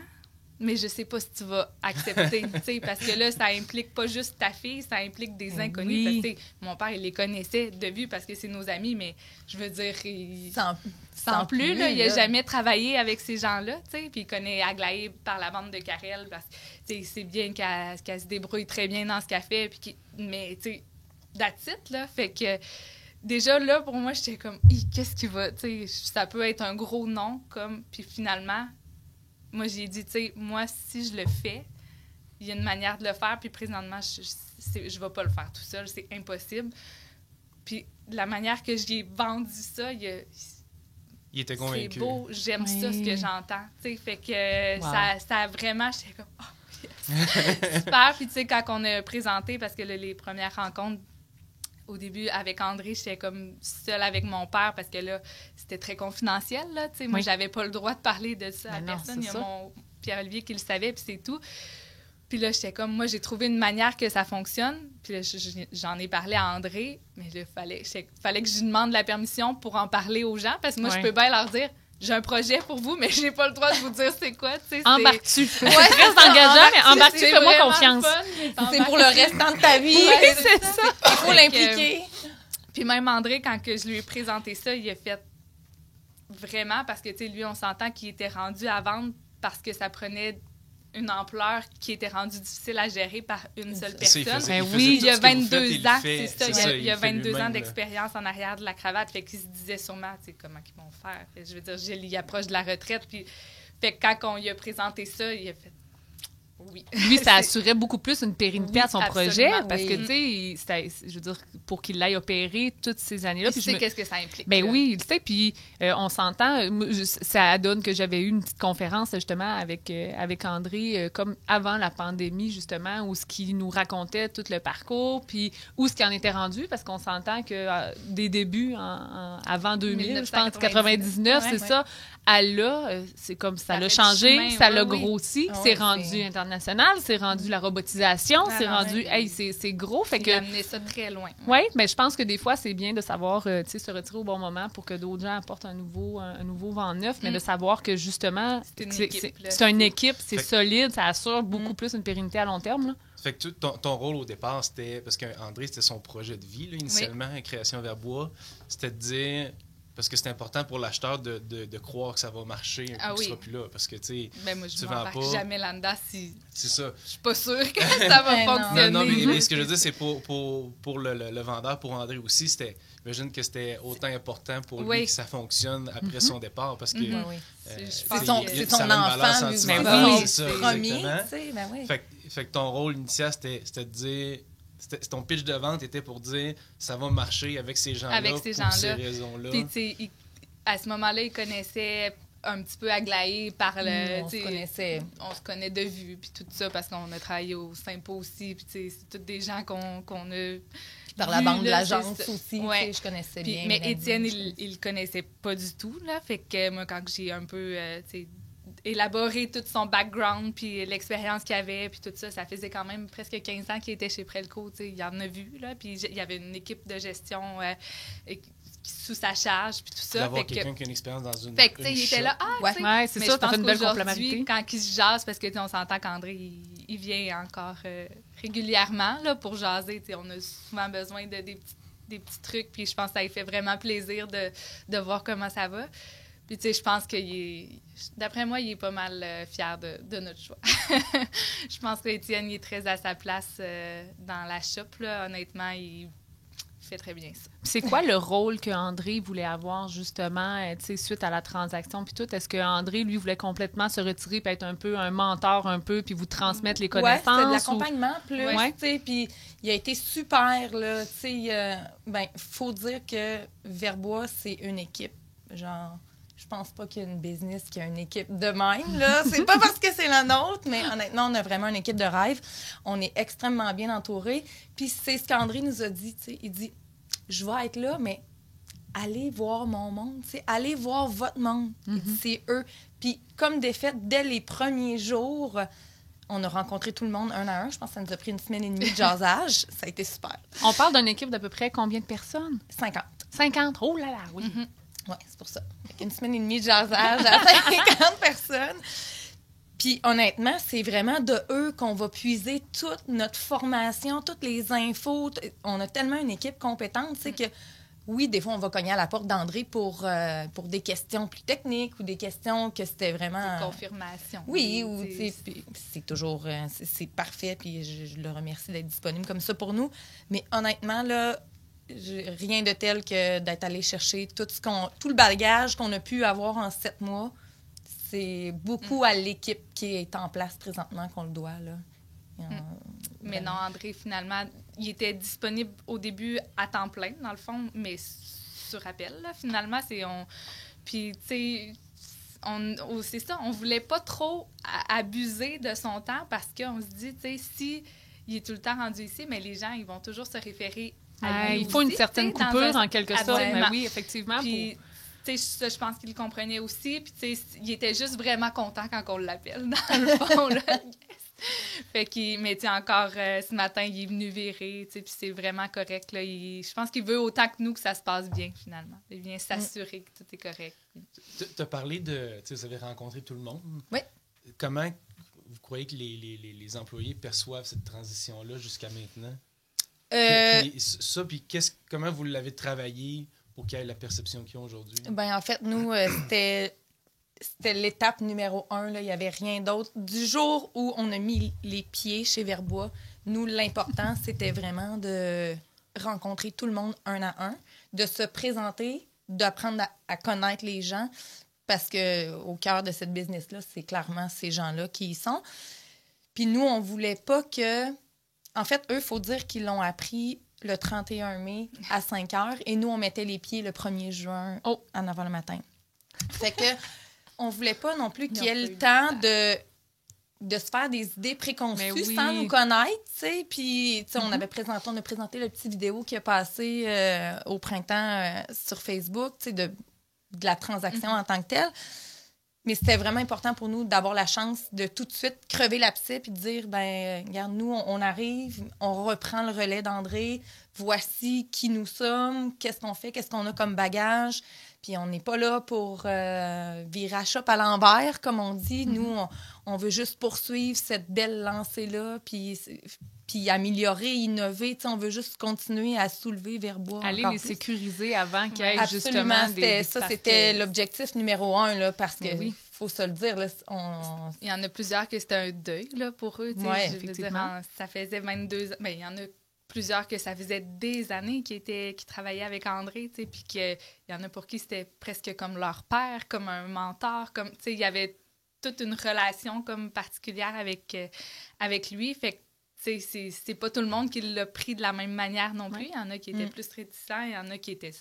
mais je sais pas si tu vas accepter, parce que là, ça implique pas juste ta fille, ça implique des inconnus. Oui. Parce que, mon père, il les connaissait de vue parce que c'est nos amis, mais je veux dire, sans plus, là, il a jamais travaillé avec ces gens-là, puis il connaît Aglaé par la bande de Karel, parce que c'est bien qu'elle se débrouille très bien dans ce qu'elle fait, mais, that's it, là, fait que déjà, là, pour moi, j'étais comme, qu'est-ce qui va, ça peut être un gros nom, puis finalement, moi, j'ai dit, moi, si je le fais, il y a une manière de le faire, puis présentement, je ne vais pas le faire tout seul, c'est impossible. Puis la manière que j'ai vendu ça, il était convaincu. C'est beau, j'aime ça, ce que j'entends. Fait que ça a vraiment, j'étais comme, yes. Super. Puis tu sais, quand on a présenté, parce que les premières rencontres, au début, avec André, j'étais comme seule avec mon père parce que là, c'était très confidentiel. Là, moi, j'avais pas le droit de parler de ça à personne. Il y a mon Pierre-Olivier qui le savait, puis c'est tout. Puis là, j'étais comme, moi, j'ai trouvé une manière que ça fonctionne. Puis là, j'en ai parlé à André, mais il fallait que je lui demande la permission pour en parler aux gens parce que moi, je peux bien leur dire, j'ai un projet pour vous, mais j'ai pas le droit de vous dire c'est quoi. Embarque-tu. C'est très engageant, mais embarque-tu, fais-moi confiance. C'est pour le restant de ta vie. Oui, c'est ça. Il faut l'impliquer. Puis même André, quand que je lui ai présenté ça, il a fait vraiment, parce que lui, on s'entend qu'il était rendu à vendre parce que ça prenait une ampleur qui était rendue difficile à gérer par une seule personne. Il y a 22 ans, c'est ça. Il y a 22 ans d'expérience en arrière de la cravate. Fait qu'il se disait sûrement, comment ils vont faire. Fait, je veux dire, Gilles, il approche de la retraite. Puis, fait que quand on lui a présenté ça, il a fait oui. Lui, ça assurait beaucoup plus une pérennité à son projet parce que, oui. tu sais, je veux dire, pour qu'il l'aille opérer toutes ces années-là. Puis tu sais qu'est-ce que ça implique. Ben oui, tu sais, puis on s'entend. Ça donne que j'avais eu une petite conférence, justement, avec André, comme avant la pandémie, justement, où ce qu'il nous racontait tout le parcours, puis où ce qu'il en était rendu, parce qu'on s'entend que des débuts avant 2000, je pense, 99, c'est ça. C'est comme ça l'a changé, ça l'a grossi, c'est rendu international, c'est rendu la robotisation, c'est rendu, c'est gros. Fait que amener ça très loin. Oui, mais je pense que des fois, c'est bien de savoir, se retirer au bon moment pour que d'autres gens apportent un nouveau vent neuf, mais de savoir que justement, c'est une équipe, c'est solide, ça assure beaucoup plus une pérennité à long terme. Là. Fait que ton rôle au départ, c'était, parce qu'André, c'était son projet de vie, là, initialement, Création Verbois, c'était de dire, parce que c'est important pour l'acheteur de croire que ça va marcher et qu'il ne sera plus là. Parce que, tu sais, moi, je ne m'embarque jamais là-dedans si c'est ça. Je suis pas sûre que ça va fonctionner. Non, mais ce que je veux dire, c'est pour le vendeur, pour André aussi, j'imagine que c'était autant important pour lui que ça fonctionne après son départ. Parce que c'est son enfant, c'est ça, premier. Fait que ton rôle initial, c'était de dire... Ton pitch de vente était pour dire ça va marcher avec ces gens-là pour ces raisons-là. Puis, à ce moment-là, il connaissait un petit peu Aglaé par le... On se connaît de vue, puis tout ça, parce qu'on a travaillé au Sympo aussi, puis c'est tous des gens qu'on a... Par la bande de l'agence aussi, je connaissais bien. Mais Étienne, il le connaissait pas du tout, là. Fait que moi, quand j'ai un peu... élaborer tout son background, puis l'expérience qu'il avait, puis tout ça. Ça faisait quand même presque 15 ans qu'il était chez Prelco. Il en a vu, là. Puis il y avait une équipe de gestion sous sa charge, puis tout ça. D'avoir quelqu'un qui a une expérience dans une Fait que, il était là, c'est ça, t'as fait une belle complémentarité. Quand il se jase, parce que on s'entend qu'André, il vient encore régulièrement là, pour jaser. On a souvent besoin de des petits trucs, puis je pense que ça lui fait vraiment plaisir de voir comment ça va. Puis, tu sais, je pense d'après moi, il est pas mal fier de notre choix. Je pense qu'Étienne, il est très à sa place dans la shop, là. Honnêtement, il fait très bien ça. C'est quoi le rôle que André voulait avoir, justement, tu sais, suite à la transaction puis tout? Est-ce que André, lui, voulait complètement se retirer puis être un peu un mentor un peu puis vous transmettre les connaissances? Ouais, c'était de l'accompagnement plus, Ouais. tu sais, puis il a été super, là, tu sais, faut dire que Verbois, c'est une équipe, genre... Je pense pas qu'il y a une business qui a une équipe de même, là. C'est pas parce que c'est la nôtre, mais honnêtement, on a vraiment une équipe de rêve. On est extrêmement bien entourés. Puis c'est ce qu'André nous a dit, tu sais. Il dit, je vais être là, mais allez voir mon monde, tu sais. Allez voir votre monde. Il dit, c'est eux. Puis comme des faits, dès les premiers jours, on a rencontré tout le monde un à un. Je pense que ça nous a pris 1 semaine et demie de jasage. Ça a été super. On parle d'une équipe d'à peu près combien de personnes? 50. 50. Oh là là, oui. Oui, c'est pour ça. Fait 1 semaine et demie de jasage à 50 personnes. Puis honnêtement, c'est vraiment de eux qu'on va puiser toute notre formation, toutes les infos. On a tellement une équipe compétente, c'est que oui, des fois, on va cogner à la porte d'André pour des questions plus techniques ou des questions que c'était vraiment... Des confirmations. Oui, ou c'est toujours... c'est parfait, puis je le remercie d'être disponible comme ça pour nous. Mais honnêtement, là... rien de tel que d'être allé chercher tout le bagage qu'on a pu avoir en 7 mois. C'est beaucoup à l'équipe qui est en place présentement qu'on le doit, là. Mais non, André, finalement, il était disponible au début à temps plein, dans le fond, mais sur appel, là, finalement. Puis, tu sais... c'est ça, on voulait pas trop abuser de son temps parce qu'on se dit, tu sais, si il est tout le temps rendu ici, mais les gens, ils vont toujours se référer à lui il faut aussi, une certaine coupure, en quelque sorte. Absolument. Mais oui, effectivement. Puis, tu sais, je pense qu'il le comprenait aussi. Puis, tu sais, il était juste vraiment content quand on l'appelle, dans le fond, là. Fait mais tu sais, encore ce matin, il est venu virer, tu sais, puis c'est vraiment correct, là. Je pense qu'il veut autant que nous que ça se passe bien, finalement. Il vient s'assurer que tout est correct. Tu as parlé de... Tu sais, vous avez rencontré tout le monde. Oui. Comment vous croyez que les employés perçoivent cette transition-là jusqu'à maintenant? Puis comment vous l'avez travaillé pour qu'il y ait la perception qu'ils ont aujourd'hui? Ben, en fait, nous, c'était l'étape numéro 1. Là. Il n'y avait rien d'autre. Du jour où on a mis les pieds chez Verbois, nous, l'important, c'était vraiment de rencontrer tout le monde un à un, de se présenter, d'apprendre à connaître les gens, parce qu'au cœur de cette business-là, c'est clairement ces gens-là qui y sont. Puis nous, on voulait pas que... En fait, eux, il faut dire qu'ils l'ont appris le 31 mai à 5 heures et nous, on mettait les pieds le 1er juin à 9 h le matin. Fait que on voulait pas non plus qu'il y ait le temps de se faire des idées préconçues sans nous connaître, tu sais. Puis, tu sais, on a présenté la petite vidéo qui a passé au printemps sur Facebook, tu sais, de la transaction en tant que telle. Mais c'était vraiment important pour nous d'avoir la chance de tout de suite crever l'abcès puis de dire, ben regarde, nous, on arrive, on reprend le relais d'André, voici qui nous sommes, qu'est-ce qu'on fait, qu'est-ce qu'on a comme bagage. Puis on n'est pas là pour virer à shop à l'envers, comme on dit. Nous, on veut juste poursuivre cette belle lancée-là, puis améliorer, innover. T'sais, on veut juste continuer à soulever Verbois. Aller les sécuriser avant qu'il y ait Absolument, justement des c'était l'objectif numéro 1, là, parce que faut se le dire. Là, il y en a plusieurs que c'était un deuil là, pour eux. Ouais, je veux dire, ça faisait 22 ans. Ben, il y en a plusieurs que ça faisait des années qui travaillaient avec André, puis qu'il y en a pour qui c'était presque comme leur père, comme un mentor, comme, il y avait toute une relation comme particulière avec lui. Fait que, c'est pas tout le monde qui l'a pris de la même manière non plus. Il y en a qui étaient plus réticents, il y en a qui étaient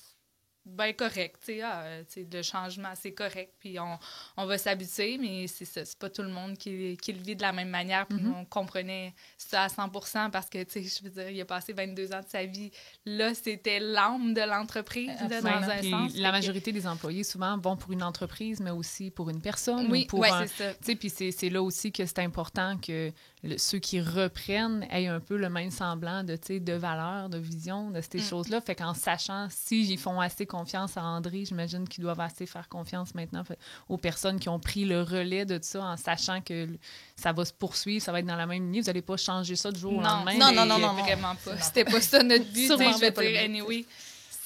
bien corrects. Le changement, c'est correct, puis on va s'habituer, mais c'est ça, c'est pas tout le monde qui le vit de la même manière. Puis nous, on comprenait ça à 100% parce que, je veux dire, il a passé 22 ans de sa vie. Là, c'était l'âme de l'entreprise, là, dans un sens. La majorité des employés, souvent, vont pour une entreprise, mais aussi pour une personne. Oui, ou pour c'est ça. Puis c'est là aussi que c'est important que ceux qui reprennent aient un peu le même semblant de valeur, de vision, de ces choses-là. Fait qu'en sachant s'ils font assez confiance à André, j'imagine qu'ils doivent assez faire confiance maintenant aux personnes qui ont pris le relais de ça, en sachant que ça va se poursuivre, ça va être dans la même lignée. Vous n'allez pas changer ça du jour au lendemain. Non, vraiment pas. C'était pas ça notre but. Je veux dire, anyway,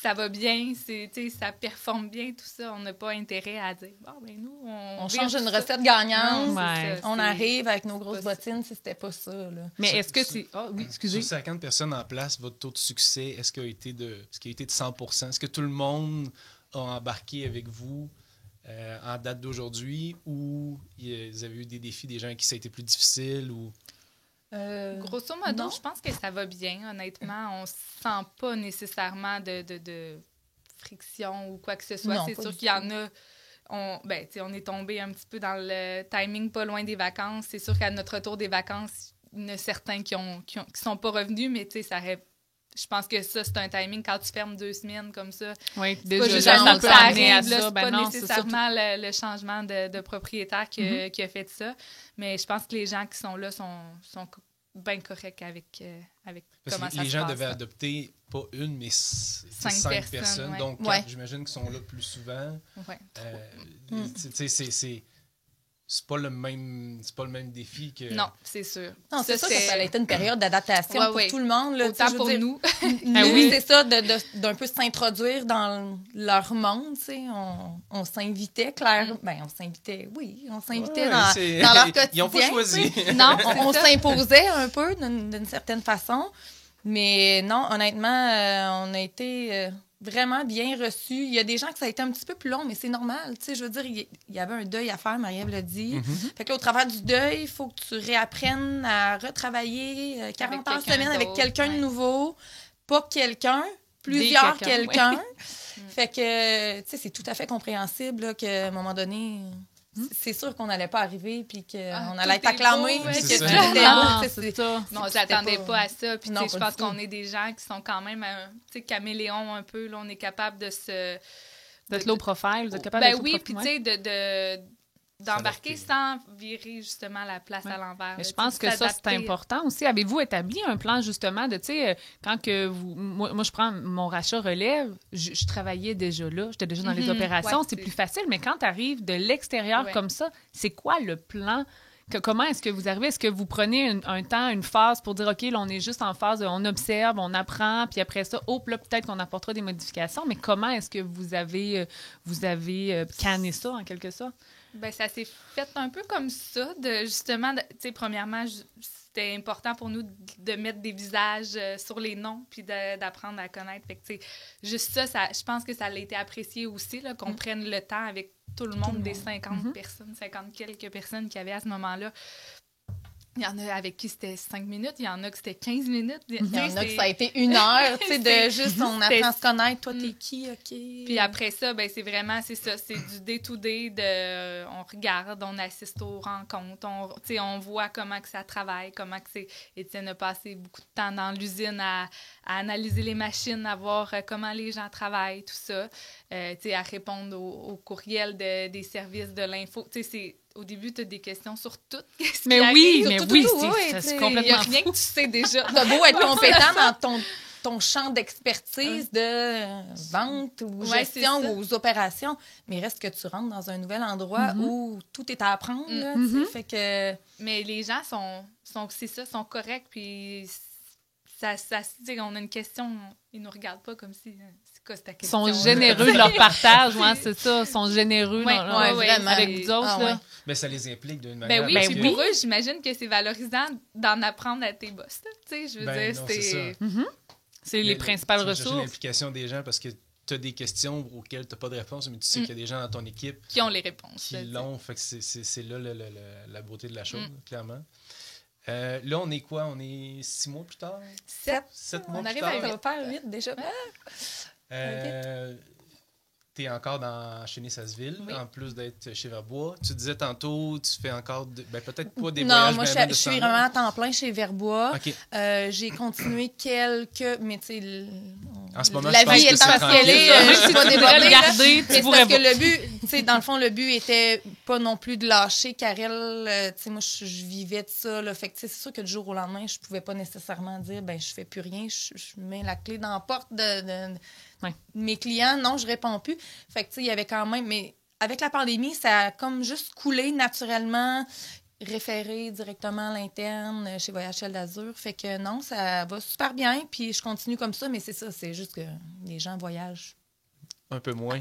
ça va bien, ça performe bien, tout ça. On n'a pas intérêt à dire, bon, ben nous, on vire change tout une ça. recette gagnante. Non, Ouais. c'est ça, On c'est- arrive avec nos grosses pas ça. bottines si c'était pas ça. Là. Mais Sur- est-ce que sur- c'est... Ah oui, excusez. Sur 50 personnes en place, votre taux de succès, est-ce qu'il a été de 100%? Est-ce que tout le monde a embarqué avec vous en date d'aujourd'hui ou vous avez eu des défis, des gens qui ça a été plus difficile ou... Grosso modo, non. je pense que ça va bien, honnêtement. On sent pas nécessairement de friction ou quoi que ce soit. Non, C'est pas sûr du qu'il y en a... on est tombé un petit peu dans le timing pas loin des vacances. C'est sûr qu'à notre retour des vacances, il y en a certains qui sont pas revenus, mais ça aurait... Je pense que ça, c'est un timing quand tu fermes 2 semaines comme ça. Oui, C'est pas déjà, juste là, ça ça peut ça amener à arrive, là, ça. c'est Ben pas non, c'est nécessairement le changement de propriétaire qui a fait ça. Mais je pense que les gens qui sont là sont bien corrects avec Parce comment que ça les se gens passe. devaient adopter pas une, mais 5 personnes, personnes. ouais. Donc, Ouais. 4, j'imagine qu'ils sont là plus souvent. Ouais. Tu sais, c'est pas le même défi que... Non, c'est sûr. Non, c'est sûr que ça a été une période d'adaptation Ouais, pour ouais. tout le monde. Là, Autant tu sais, je veux pour dire, nous. Nous, oui. c'est ça, d'un peu s'introduire dans leur monde, tu sais. On s'invitait, clairement. Ben, on s'invitait Ouais, dans leur quotidien. Ils n'ont pas choisi. tu sais. Non, on s'imposait un peu d'une certaine façon. Mais non, honnêtement, on a été vraiment bien reçus. Il y a des gens que ça a été un petit peu plus long, mais c'est normal. Tu sais, je veux dire, il y avait un deuil à faire, Marie-Ève l'a dit. Fait que là, au travers du deuil, il faut que tu réapprennes à retravailler 40 heures quelqu'un semaine avec d'autre, quelqu'un de ouais. nouveau. Pas quelqu'un, plusieurs quelqu'un, quelqu'un. Fait que, tu sais, c'est tout à fait compréhensible là, qu'à un moment donné... C'est sûr qu'on n'allait pas arriver puis qu'on Ah, allait tout être est acclamé beau, puis ouais, que c'est tout ça. était Non, beau. Tu sais, c'est ça. Non, on C'était s'attendait pas- pas à ça. Puis, Non, je pas pense du tout. qu'on est des gens qui sont quand même caméléons un peu. Là, on est capable de se... D'être low profile, vous êtes capable Ben d'être low oui, profile, puis tu sais, d'embarquer S'adapter. sans virer justement la place à l'envers. Mais là, je pense tu sais, que ça, c'est s'adapter. important aussi. Avez-vous établi un plan, justement, de, tu sais, quand que vous... Moi, je prends mon rachat relève, je travaillais déjà là, j'étais déjà dans les opérations, Ouais, c'est plus facile, mais quand tu arrives de l'extérieur Ouais. comme ça, c'est quoi le plan? Comment est-ce que vous arrivez? Est-ce que vous prenez un temps, une phase pour dire, OK, là, on est juste en phase, on observe, on apprend, puis après ça, là, peut-être qu'on apportera des modifications, mais comment est-ce que vous avez canné ça, en quelque sorte? Ben, ça s'est fait un peu comme ça, justement, tu sais, premièrement, c'était important pour nous de mettre des visages sur les noms, puis d'apprendre à connaître. Fait que, tu sais, juste ça, je pense que ça a été apprécié aussi, là, qu'on prenne le temps avec tout le monde, des 50 personnes, 50 quelques personnes qu'il y avait à ce moment-là. Il y en a avec qui c'était 5 minutes, il y en a que c'était 15 minutes. Il y en a que ça a été 1 heure, tu sais, de juste, on apprend à se connaître. Toi, t'es qui, OK? Puis après ça, ben c'est vraiment, c'est ça, c'est du day-to-day, on regarde, on assiste aux rencontres, on voit comment que ça travaille, comment que c'est... Étienne a passé beaucoup de temps dans l'usine à analyser les machines, à voir comment les gens travaillent, tout ça, à répondre aux courriels des services de l'info. Tu sais, au début, tu as des questions sur tout. Mais oui, sur tout, oui, tout, c'est oui, c'est tu sais, Il n'y complètement a rien fou. que tu sais déjà. T'as beau être compétent dans ton champ d'expertise de vente ou Ouais, gestion c'est ça. ou aux opérations, mais reste que tu rentres dans un nouvel endroit où tout est à apprendre. Là, tu sais, fait que... Mais les gens sont corrects, puis ça, tu sais, on a une question, ils nous regardent pas comme si... C'est quoi ta Ils question? sont généreux de leur partage, ouais, c'est ça. Ils sont généreux Ouais, dans- ouais, vraiment, avec c'est- vous autres. Ah, là. ouais. Mais ça les implique d'une manière... Ben oui, Ben puis oui. pour eux, j'imagine que c'est valorisant d'en apprendre à tes boss. Là. Tu sais, je veux Ben dire, non, c'est c'est... ça. C'est les principales tu vas chercher ressources. l'implication des gens parce que tu as des questions auxquelles tu n'as pas de réponse, mais tu sais qu'il y a des gens dans ton équipe Qui ont les réponses. qui là, tu sais. l'ont. Fait que c'est là la beauté de la chose, clairement. Là, on est quoi? On est 6 mois plus tard? 7. 7 mois On plus arrive tard? à Ça va faire 8 déjà. Tu es encore chez Nessasville, Oui. en plus d'être chez Verbois. Tu disais tantôt, tu fais encore, peut-être pas des Non, voyages moi, vraiment de je suis ce vraiment temps-là. à temps plein chez Verbois. OK. J'ai continué quelques... Mais tu sais, En ce moment, la je pense vie que étant c'est ce qu'elle est, tranquille. je suis pas Tu pourrais débordée. le là. garder, Mais tu c'est pourrais parce que pas. le but, tu sais, dans le fond, le but était pas non plus de lâcher Karel. Tu sais, moi, je vivais de ça. Là. Fait que, tu sais, c'est sûr que du jour au lendemain, je pouvais pas nécessairement dire, ben je fais plus rien, je mets la clé dans la porte de Ouais. mes clients. Non, je réponds plus. Fait que, tu sais, il y avait quand même... Mais avec la pandémie, ça a comme juste coulé naturellement. référée directement à l'interne chez Voyage Ciel d'Azur. Fait que non, ça va super bien. Puis je continue comme ça, mais c'est ça, c'est juste que les gens voyagent Un peu moins.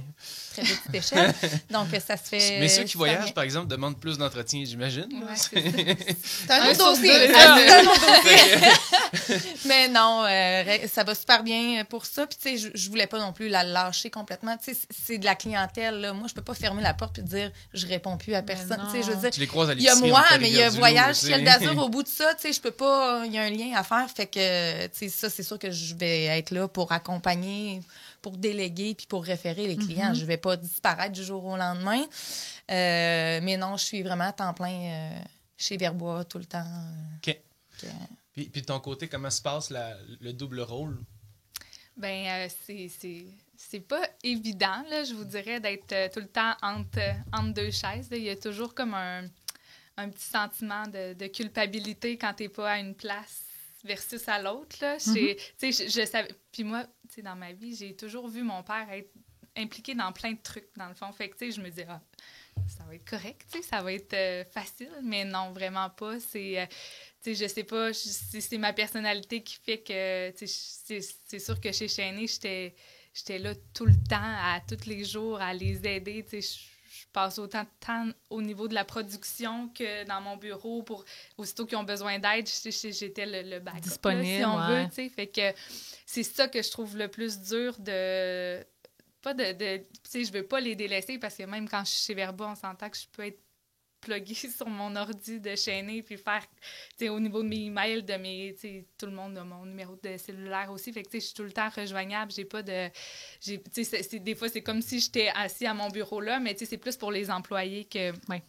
très petite échelle. Donc, ça se fait. Mais ceux qui super bien. voyagent, par exemple, demandent plus d'entretien, j'imagine. Ouais, C'est un autre sur dossier. deux, C'est un autre dossier. Mais non, ça va super bien pour ça. Puis, tu sais, je voulais pas non plus la lâcher complètement. Tu sais, c'est de la clientèle. Là. Moi, je peux pas fermer la porte et dire je réponds plus à personne. non. Tu sais, je veux dire, Tu les croises à il y a l'épicerie. moi, on fait mais il y a Rivière-du-Loup, Voyage tu sais. Ciel d'Azur au bout de ça. Tu sais, je peux pas. Il y a un lien à faire. Fait que, tu sais, ça, c'est sûr que je vais être là pour accompagner, pour déléguer puis pour référer les clients. Je vais pas disparaître du jour au lendemain. Mais non, je suis vraiment à temps plein chez Verbois tout le temps. OK. Puis de ton côté, comment se passe le double rôle? Ben, c'est pas évident, là, je vous dirais, d'être tout le temps entre deux chaises. Là. Il y a toujours comme un petit sentiment de culpabilité quand t'es pas à une place versus à l'autre. Là. Je savais. Puis moi, dans ma vie, j'ai toujours vu mon père être impliqué dans plein de trucs, dans le fond. Fait que, je me dis, ça va être correct, ça va être facile. Mais non, vraiment pas. Je sais pas, c'est ma personnalité qui fait que, c'est sûr que chez Chaîné, j'étais là tout le temps, à tous les jours, à les aider. Je passe autant de temps au niveau de la production que dans mon bureau pour aussitôt qu'ils ont besoin d'aide, j'étais le backup, disponible, là, si on ouais. veut, tu sais. Fait que c'est ça que je trouve le plus dur de... Pas de tu sais, je veux pas les délaisser parce que même quand je suis chez Verba, on s'entend que je peux être pluguée sur mon ordi de Chaîné puis faire, tu sais, au niveau de mes emails, de mes, tu sais, tout le monde a mon numéro de cellulaire aussi. Fait que, tu sais, je suis tout le temps rejoignable. J'ai pas de... Tu sais, des fois, c'est comme si j'étais assis à mon bureau là, mais, tu sais, c'est plus pour les employés que... Ouais.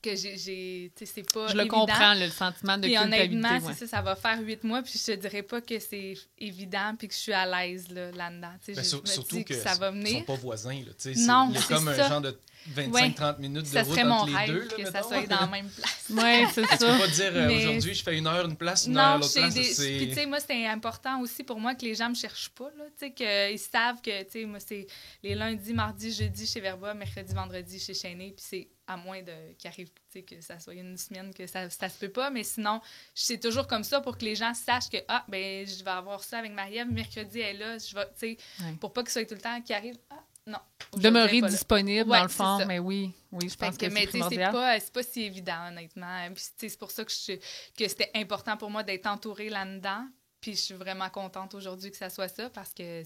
Que j'ai tu sais, c'est pas Je le évident. comprends, le sentiment de Puis culpabilité. honnêtement, Ouais. c'est ça va faire 8 mois, puis je te dirais pas que c'est évident puis que je suis à l'aise là-dedans. Tu sais, Ben, je me surtout dis que ça va ils venir. sont pas voisins. Là, tu sais, Non, il y a c'est comme un ça. genre de 25-30 Ouais. minutes de Ça route serait mon entre les rêve deux. Là, que ça mettons. soit dans la même place. Oui, c'est Tu peux ça. pas dire Mais- aujourd'hui, je fais 1 heure une place, 1 heure à Non, l'autre c'est place. des... c'est- Puis, tu sais, moi, c'est important aussi pour moi que les gens me cherchent pas, là. Tu sais, qu'ils savent que, tu sais, moi, c'est les lundis, mardis, jeudi chez Verba, mercredi, vendredi chez Chaîné, puis c'est à moins qu'il arrive, tu sais, que ça soit une semaine que ça se peut pas, mais sinon, c'est toujours comme ça pour que les gens sachent que, ben je vais avoir ça avec Marie-Ève, mercredi, elle est là, je vais, tu sais, Ouais. pour pas qu'ils soient tout le temps qui arrivent, non. aujourd'hui, Demeurer elle est pas là. disponible, Ouais, dans le c'est fond, ça. mais oui, je Fait pense que mais c'est tu sais, primordial. c'est pas si évident, honnêtement. Puis, tu sais, c'est pour ça que c'était important pour moi d'être entourée là-dedans. Puis je suis vraiment contente aujourd'hui que ça soit ça parce que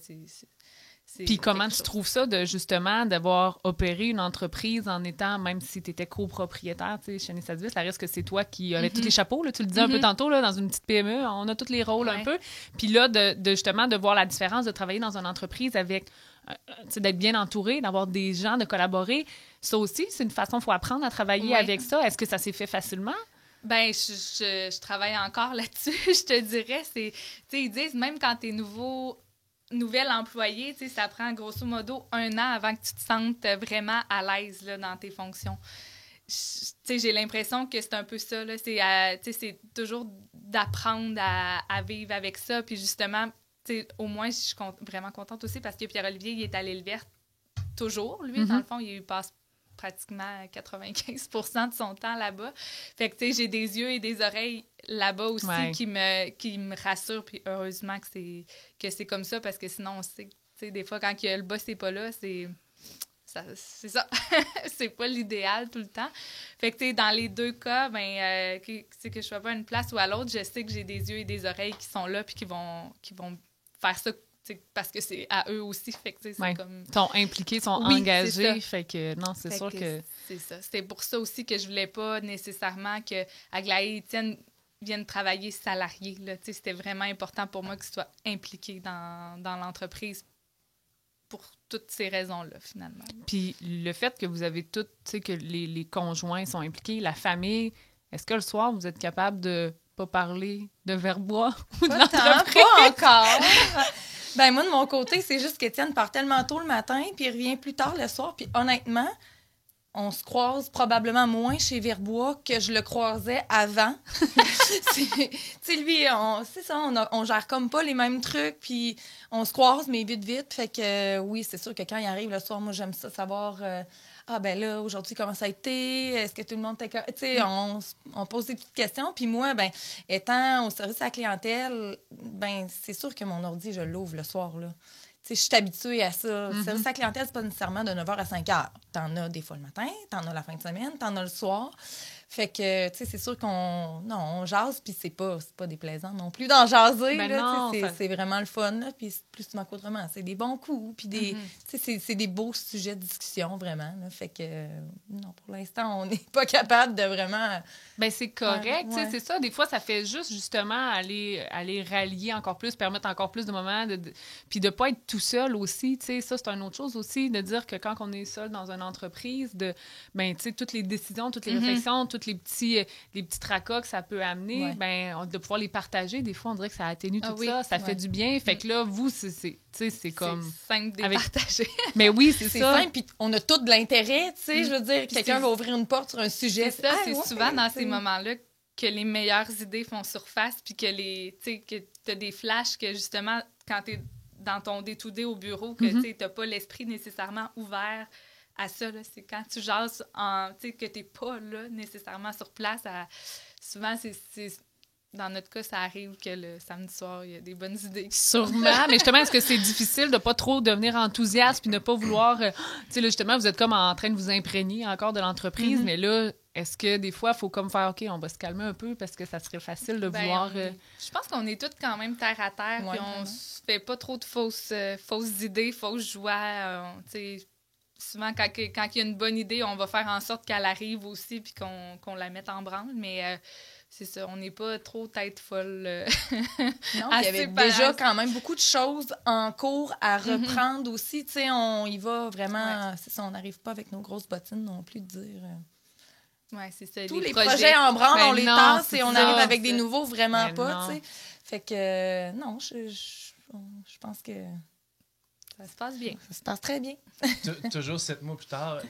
c'est Puis comment quelque tu chose. trouves ça de justement d'avoir opéré une entreprise en étant, même si tu étais copropriétaire, tu sais, chez Sadvis, ça reste que c'est toi qui avais tous les chapeaux, là, tu le disais un peu tantôt, là, dans une petite PME, on a tous les rôles un Ouais. peu. Puis là, de justement de voir la différence de travailler dans une entreprise avec, tu sais, d'être bien entouré, d'avoir des gens, de collaborer, ça aussi, c'est une façon, il faut apprendre à travailler Ouais. avec ça. Est-ce que ça s'est fait facilement? Ben, je travaille encore là-dessus, je te dirais. Tu sais, ils disent, même quand t'es nouvel employé, tu sais, ça prend grosso modo 1 an avant que tu te sentes vraiment à l'aise là, dans tes fonctions. Tu sais, j'ai l'impression que c'est un peu ça, là. Tu sais, c'est toujours d'apprendre à vivre avec ça. Puis justement, tu sais, au moins, je suis vraiment contente aussi parce que Pierre-Olivier, il est à l'île verte toujours. Lui, dans le fond, il passe pratiquement 95% de son temps là-bas. Fait que, tu sais, j'ai des yeux et des oreilles là-bas aussi Ouais. qui me rassurent. Puis heureusement que c'est comme ça parce que sinon, on sait, tu sais, des fois, quand le boss n'est pas là, c'est ça. C'est pas l'idéal tout le temps. Fait que, tu sais, dans les deux cas, ben, que je sois pas à une place ou à l'autre, je sais que j'ai des yeux et des oreilles qui sont là puis qui vont faire ça, tu sais, parce que c'est à eux aussi. Fait que, tu sais, c'est Ouais. comme... Ils sont impliqués, sont Oui, engagés, c'est ça. fait que non, c'est Fait sûr que... C'est ça. C'était pour ça aussi que je voulais pas nécessairement que Aglaé et Étienne viennent travailler salariés. Là. Tu sais, c'était vraiment important pour moi qu'ils soient impliqués dans l'entreprise pour toutes ces raisons-là, finalement. Puis le fait que vous avez toutes, tu sais, que les conjoints sont impliqués, la famille, est-ce que le soir, vous êtes capable de pas parler de Verbois ou de Pas tant, l'entreprise? pas encore. Ben moi, de mon côté, c'est juste qu'Étienne part tellement tôt le matin, puis il revient plus tard le soir. Puis honnêtement, on se croise probablement moins chez Verbois que je le croisais avant. Tu sais, lui, c'est ça, on gère comme pas les mêmes trucs, puis on se croise, mais vite. Fait que oui, c'est sûr que quand il arrive le soir, moi, j'aime ça savoir ah ben là, aujourd'hui, comment ça a été? Est-ce que tout le monde était correct? Tu sais, on pose des petites questions. Puis moi, ben étant au service à la clientèle, ben c'est sûr que mon ordi, je l'ouvre le soir, là. Tu sais, je suis habituée à ça. Le service à la clientèle, c'est pas nécessairement de 9h à 5h. T'en as des fois le matin, t'en as la fin de semaine, t'en as le soir. Fait que, tu sais, c'est sûr on jase, puis c'est pas déplaisant non plus d'en jaser, Ben là, non, c'est vraiment le fun, là, puis plus tu m'accordes vraiment, c'est des bons coups, puis tu sais, c'est des beaux sujets de discussion, vraiment, là, fait que, non, pour l'instant, on n'est pas capable de vraiment... Ben c'est correct, tu sais, ouais. c'est ça, des fois, ça fait juste, justement, aller rallier encore plus, permettre encore plus de moments, puis de pas être tout seul aussi, tu sais, ça, c'est une autre chose aussi, de dire que quand on est seul dans une entreprise, ben, tu sais, toutes les décisions, toutes les réflexions, tous les petits tracas que ça peut amener, ben, de pouvoir les partager, des fois, on dirait que ça atténue tout ça fait du bien. Fait que là, vous, c'est comme... C'est simple de les partager. Mais oui, c'est C'est ça. simple, puis on a tout de l'intérêt, tu sais, je veux dire, quelqu'un va ouvrir une porte sur un sujet. C'est ça, c'est souvent dans ces moments-là que les meilleures idées font surface, puis que tu as des flashs que, justement, quand tu es dans ton day-to-day au bureau, que tu n'as pas l'esprit nécessairement ouvert à ça, là, c'est quand tu jases que tu n'es pas là nécessairement sur place. Souvent, dans notre cas, ça arrive que le samedi soir, il y a des bonnes idées. Sûrement, mais justement, est-ce que c'est difficile de ne pas trop devenir enthousiaste puis ne pas vouloir... tu sais, là, justement, vous êtes comme en train de vous imprégner encore de l'entreprise, mais là, est-ce que des fois, il faut comme faire, OK, on va se calmer un peu parce que ça serait facile de vouloir... Je pense qu'on est toutes quand même terre à terre, puis on se fait pas trop de fausses idées, fausses joies, tu sais... Souvent, quand il y a une bonne idée, on va faire en sorte qu'elle arrive aussi puis qu'on la mette en branle. Mais c'est ça, on n'est pas trop tête folle. Non, il y avait déjà quand même beaucoup de choses en cours à reprendre aussi. Tu sais, on y va vraiment... C'est ça, on n'arrive pas avec nos grosses bottines non plus de dire... Oui, c'est ça. Tous les projets en branle, on les tasse et on arrive avec des ça. nouveaux vraiment Mais pas, tu sais. Fait que, non, je pense que... Ça se passe bien. Ça se passe très bien. Toujours 7 mois plus tard,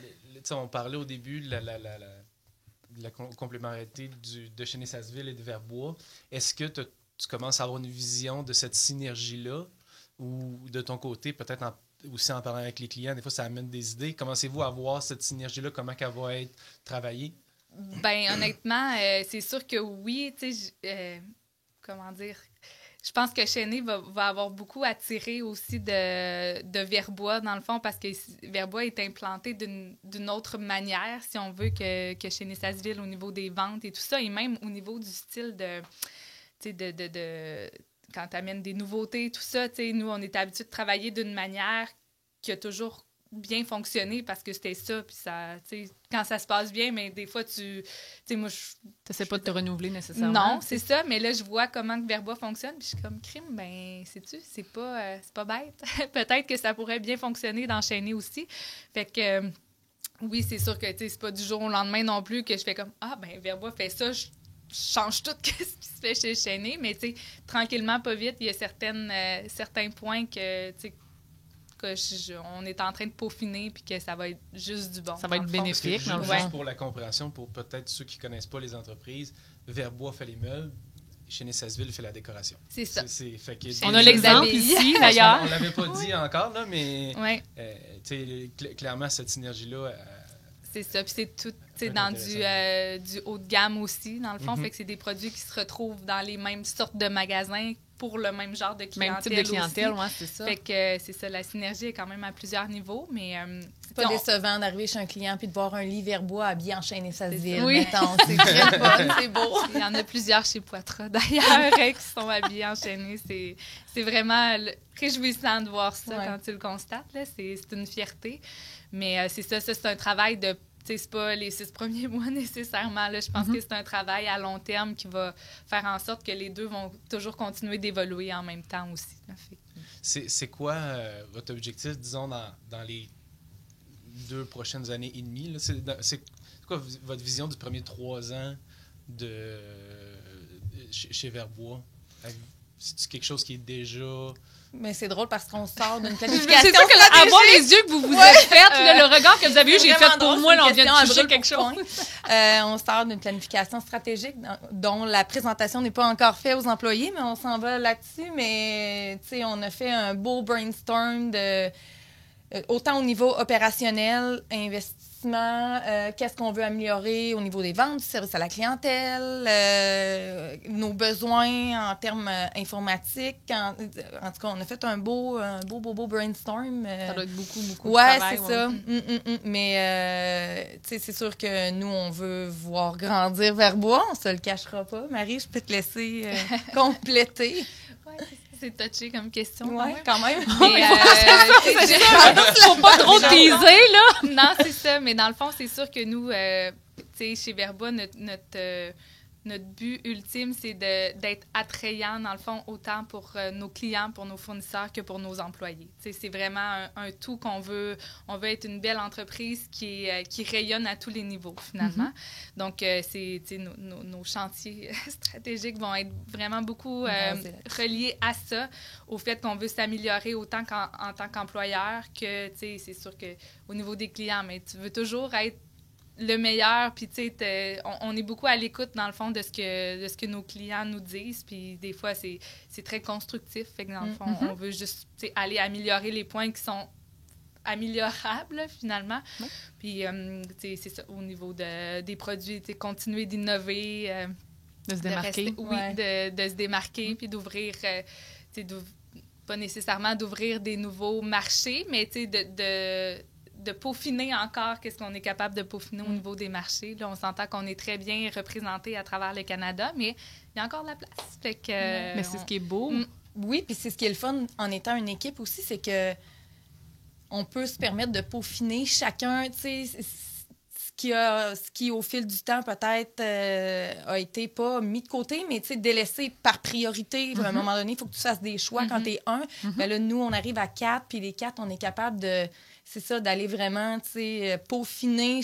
on parlait au début de la complémentarité de chez Nessasville et de Verbois. Est-ce que tu commences à avoir une vision de cette synergie-là ou de ton côté, peut-être aussi en parlant avec les clients, des fois ça amène des idées. Commencez-vous à voir cette synergie-là, comment elle va être travaillée? Ben honnêtement, c'est sûr que oui. Tu sais, comment dire... Je pense que Chéné va avoir beaucoup attiré aussi de Verbois, dans le fond, parce que Verbois est implanté d'une autre manière, si on veut, que chez Nessasville au niveau des ventes et tout ça, et même au niveau du style quand tu amènes des nouveautés, tout ça, nous, on est habitués de travailler d'une manière qui a toujours bien fonctionné parce que c'était ça, puis ça, quand ça se passe bien, mais des fois, moi, T'essaies pas de te renouveler nécessairement. Non, c'est ça, mais là, je vois comment que Verbois fonctionne, puis je suis comme, crime, ben, sais-tu, c'est pas bête. Peut-être que ça pourrait bien fonctionner d'enchaîner aussi. Fait que, oui, c'est sûr que, c'est pas du jour au lendemain non plus que je fais comme, ah, ben, Verbois fait ça, je change tout ce qui se fait chez Chéné, mais, tranquillement, pas vite, il y a certains points que, on est en train de peaufiner puis que ça va être juste du bon. Ça va être bénéfique. Juste pour la compréhension, pour peut-être ceux qui ne connaissent pas les entreprises, Verbois fait les meubles, chez Nessasville fait la décoration. C'est ça. On a l'exemple ici, d'ailleurs. On ne l'avait pas dit encore, là, mais clairement, cette synergie-là... c'est ça. Puis c'est tout dans du haut de gamme aussi, dans le fond. Fait que c'est des produits qui se retrouvent dans les mêmes sortes de magasins pour le même genre de clientèle. Même type de clientèle, oui, c'est ça. Fait que c'est ça, la synergie est quand même à plusieurs niveaux, mais... c'est pas décevant d'arriver chez un client puis de voir un lit Verbois habillé en Chéné Nessasville. Oui. Mettons, c'est très fun, c'est beau. Il y en a plusieurs chez Poitras, d'ailleurs, qui sont habillés en Chéné. C'est vraiment réjouissant de voir ça quand tu le constates. Là. C'est une fierté. Mais c'est ça, c'est un travail de... C'est pas les 6 premiers mois nécessairement. Là. Je pense que c'est un travail à long terme qui va faire en sorte que les deux vont toujours continuer d'évoluer en même temps aussi. Là. C'est quoi votre objectif, disons, dans les 2 prochaines années et demie? Là? C'est quoi votre vision du premier 3 ans chez Verbois? C'est quelque chose qui est déjà... Mais c'est drôle parce qu'on sort d'une planification. C'est sûr que avoir les yeux que vous êtes fait, le regard que vous avez eu, j'ai fait pour moi, là, on vient de toucher quelque chose. On sort d'une planification stratégique dont la présentation n'est pas encore faite aux employés, mais on s'en va là-dessus. Mais on a fait un beau brainstorm autant au niveau opérationnel, investissement, qu'est-ce qu'on veut améliorer au niveau des ventes, du service à la clientèle, nos besoins en termes informatiques. En tout cas, on a fait un beau brainstorm. Ça doit être beaucoup de Ouais, travail. c'est ça. Mais, tu sais, c'est sûr que nous, on veut voir grandir Verbois. On se le cachera pas. Marie, je peux te laisser compléter. Ouais, c'est touché comme question. Oui, quand même. Mais, Faut pas trop teaser, là! Non, c'est ça. Mais dans le fond, c'est sûr que nous, tu sais, chez Verbois, notre but ultime, c'est d'être attrayant, dans le fond, autant pour nos clients, pour nos fournisseurs que pour nos employés. Tu sais, c'est vraiment un tout qu'on veut. On veut être une belle entreprise qui rayonne à tous les niveaux, finalement. Donc, c'est, tu sais, nos chantiers stratégiques vont être vraiment beaucoup reliés à ça, au fait qu'on veut s'améliorer autant en tant qu'employeur que, tu sais, c'est sûr qu'au niveau des clients, mais tu veux toujours être le meilleur, puis tu sais, on est beaucoup à l'écoute, dans le fond, de ce que nos clients nous disent, puis des fois, c'est très constructif, fait que dans le fond, on veut juste, tu sais, aller améliorer les points qui sont améliorables, finalement. Oui. Puis, tu sais, c'est ça, au niveau des produits, tu sais, continuer d'innover, De se démarquer. de se démarquer, puis d'ouvrir, tu sais, pas nécessairement d'ouvrir des nouveaux marchés, mais tu sais, de peaufiner encore qu'est-ce qu'on est capable de peaufiner au niveau des marchés. Là, on s'entend qu'on est très bien représenté à travers le Canada, mais il y a encore de la place. Fait que, mais c'est ce qui est beau. Oui, puis c'est ce qui est le fun en étant une équipe aussi, c'est que on peut se permettre de peaufiner chacun, tu sais, ce qui, au fil du temps, peut-être a été pas mis de côté, mais tu sais, délaissé par priorité. À un moment donné, il faut que tu fasses des choix quand tu es un. Ben là, nous, on arrive à 4, puis les 4, on est capable de, c'est ça, d'aller vraiment, tu sais, peaufiner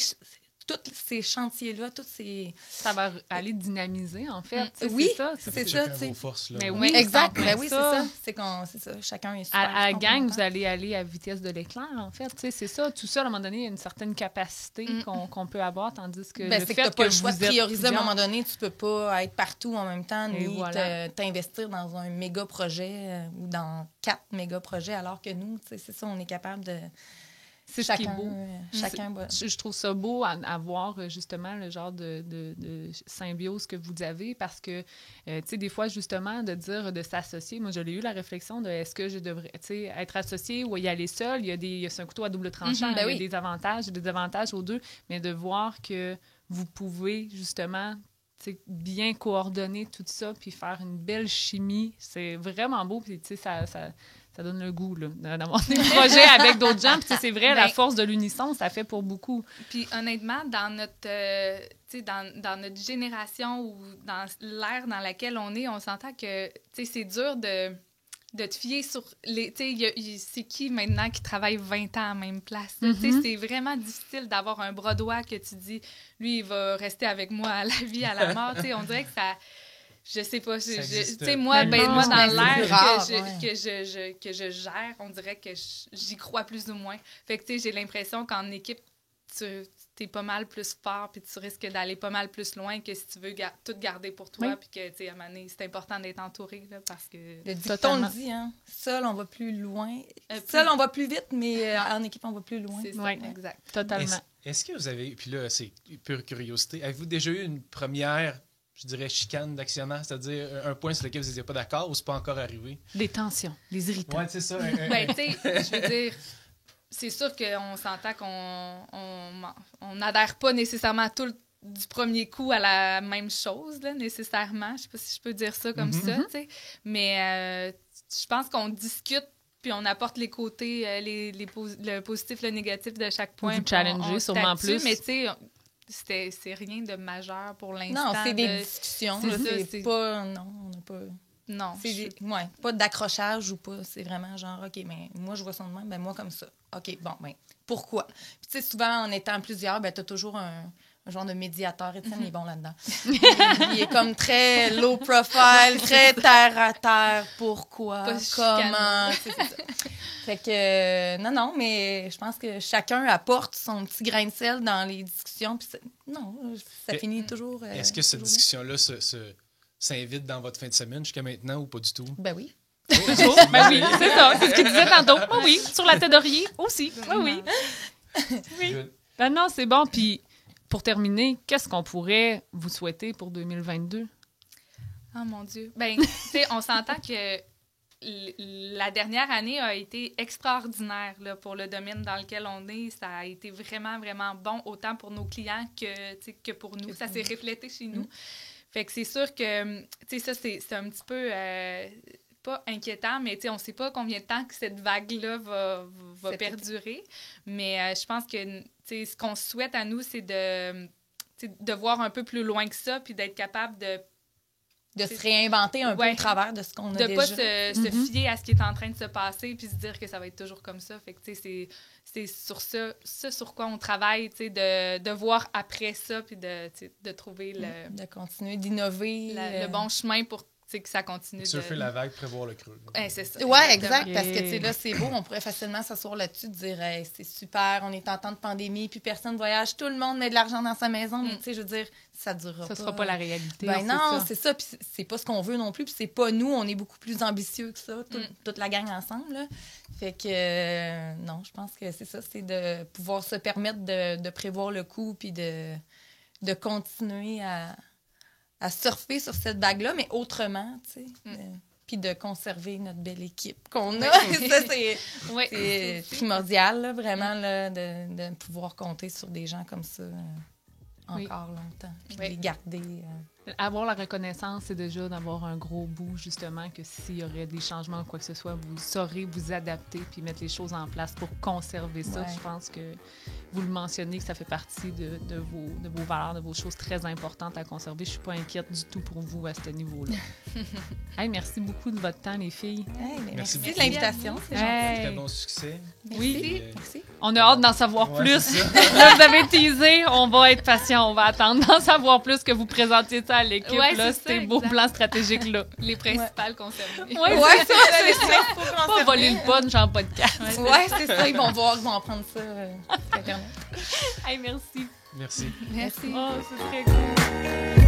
tous ces chantiers-là, tous ces... Ça va aller dynamiser, en fait. Oui, C'est ça, chacun tu sais. vos forces, là. Mais Ouais. oui, Exact, mais ben oui, c'est ça. C'est ça, chacun est super À la gang, complémentaire. vous allez aller à vitesse de l'éclair, en fait. Tu sais, c'est ça. Tout ça, à un moment donné, il y a une certaine capacité qu'on peut avoir, tandis que Ben, le c'est fait que tu n'as pas le choix vous de êtes prioriser à un plusieurs- moment donné. Tu peux pas être partout en même temps, Et ni voilà. t'investir dans un méga projet ou dans 4 méga projets, alors que nous, tu sais, c'est ça, on est capable de... C'est ce qui est beau. Chacun va... Je trouve ça beau à voir, justement, le genre de symbiose que vous avez, parce que, tu sais, des fois, justement, de dire de s'associer, moi, je l'ai eu la réflexion de est-ce que je devrais, tu sais, être associé ou y aller seul. C'est un couteau à double tranchant. ben il y a oui. des avantages et des désavantages aux deux, mais de voir que vous pouvez, justement, tu sais, bien coordonner tout ça puis faire une belle chimie, c'est vraiment beau. Puis, tu sais, ça donne le goût là, d'avoir des projets avec d'autres gens. Puis, tu sais, c'est vrai, la force de l'unisson, ça fait pour beaucoup. Puis honnêtement, dans notre, tu sais, dans notre génération ou dans l'ère dans laquelle on est, on s'entend que, tu sais, c'est dur de te fier sur les... Tu sais, c'est qui maintenant qui travaille 20 ans à la même place? Tu sais, c'est vraiment difficile d'avoir un bras droit que tu dis, lui, il va rester avec moi à la vie, à la mort. Tu sais, on dirait que ça... Je sais pas, tu sais, moi, Mais non, moi, dans c'est l'air plus rare, que je gère, on dirait que j'y crois plus ou moins. Fait que, tu sais, j'ai l'impression qu'en équipe, tu es pas mal plus fort, puis tu risques d'aller pas mal plus loin que si tu veux tout garder pour toi, puis que, tu sais, à un moment donné, c'est important d'être entouré, là, parce que... Le dicton le dit, hein? Seul, on va plus loin. Seul, on va plus vite, mais en équipe, on va plus loin. C'est ça, Ouais. exact. Totalement. Est-ce que vous avez, puis là, c'est pure curiosité, avez-vous déjà eu une première, je dirais, chicane d'actionnaire, c'est-à-dire un point sur lequel vous n'étiez pas d'accord ou c'est pas encore arrivé? Les tensions, les irritants. Ouais, c'est ça. Ben, tu sais, je veux dire, c'est sûr qu'on s'entend qu'on n'adhère pas nécessairement du premier coup à la même chose, là, nécessairement. Je sais pas si je peux dire ça comme ça, tu sais. Mais je pense qu'on discute puis on apporte les côtés, le positif, le négatif de chaque point. Vous challengez sûrement statue, plus. Mais tu sais, c'est rien de majeur pour l'instant. Non, c'est des discussions. c'est là, ça, c'est pas... Non, on n'a pas... Non. Ouais, pas d'accrochage ou pas. C'est vraiment genre, OK, mais moi, je vois ça de même, ben moi, comme ça. OK, bon, ben pourquoi? Puis, tu sais, souvent, en étant plusieurs, ben t'as toujours un genre de médiateur. Étienne, il est bon là-dedans. il est comme très low profile, très terre à terre. Pourquoi? Pas Comment? C'est ça. Fait que, non, mais je pense que chacun apporte son petit grain de sel dans les discussions. Puis non, ça finit toujours. Est-ce que cette toujours discussion-là s'invite dans votre fin de semaine jusqu'à maintenant ou pas du tout? bien. Ben oui. Toujours. Ben oui, c'est ça. C'est ce qu'il disait tantôt. Oui, sur la tête d'oreiller aussi. Oui. Oui. Ben non, c'est bon. Puis, pour terminer, qu'est-ce qu'on pourrait vous souhaiter pour 2022? Oh mon Dieu. Ben, tu sais, on s'entend que la dernière année a été extraordinaire là, pour le domaine dans lequel on est. Ça a été vraiment, vraiment bon, autant pour nos clients que pour nous. Ça s'est reflété chez nous. Fait que c'est sûr que, tu sais, ça, c'est un petit peu... pas inquiétant, mais on ne sait pas combien de temps que cette vague-là va perdurer. Mais je pense que ce qu'on souhaite à nous, c'est de voir un peu plus loin que ça, puis d'être capable de se réinventer un peu au travers de ce qu'on a déjà. De ne pas se fier à ce qui est en train de se passer, puis se dire que ça va être toujours comme ça. Fait que c'est sur ça sur quoi on travaille, de voir après ça, puis de trouver de continuer d'innover. Le bon chemin pour que ça continue. Surfer la vague, prévoir le creux. C'est ça. Oui, exact. Parce que là, c'est beau, on pourrait facilement s'asseoir là-dessus, dire hey, c'est super, on est en temps de pandémie, puis personne ne voyage, tout le monde met de l'argent dans sa maison. Mais je veux dire, ça ne durera pas. Ça ne sera pas la réalité. Ben non, c'est ça. Puis c'est pas ce qu'on veut non plus. Puis c'est pas nous, on est beaucoup plus ambitieux que ça, toute la gang ensemble. Là. Fait que non, je pense que c'est ça, c'est de pouvoir se permettre de prévoir le coup, puis de continuer à surfer sur cette vague-là, mais autrement, tu sais. Puis de conserver notre belle équipe qu'on a. Ça, c'est primordial, là, vraiment, là, de pouvoir compter sur des gens comme ça encore longtemps. Puis de les garder. Avoir la reconnaissance, c'est déjà d'avoir un gros bout, justement, que s'il y aurait des changements ou quoi que ce soit, vous saurez vous adapter puis mettre les choses en place pour conserver ça. Je pense que vous le mentionnez, que ça fait partie de vos valeurs, de vos choses très importantes à conserver. Je ne suis pas inquiète du tout pour vous à ce niveau-là. Hey, merci beaucoup de votre temps, les filles. Hey, merci de l'invitation. C'est gentil. Très bon succès. Oui. Merci. On a hâte d'en savoir plus. Là, vous avez teasé. On va être patient. On va attendre d'en savoir plus, que vous présentiez ça à l'équipe. Là, ces beaux plans stratégiques-là. Les principales concernées. Oui, c'est ça. Pas voler le punch en podcast. Oui, c'est ça. Ils vont voir, ils vont apprendre ça. Hey, merci. Merci. Merci. Oh, c'est très cool.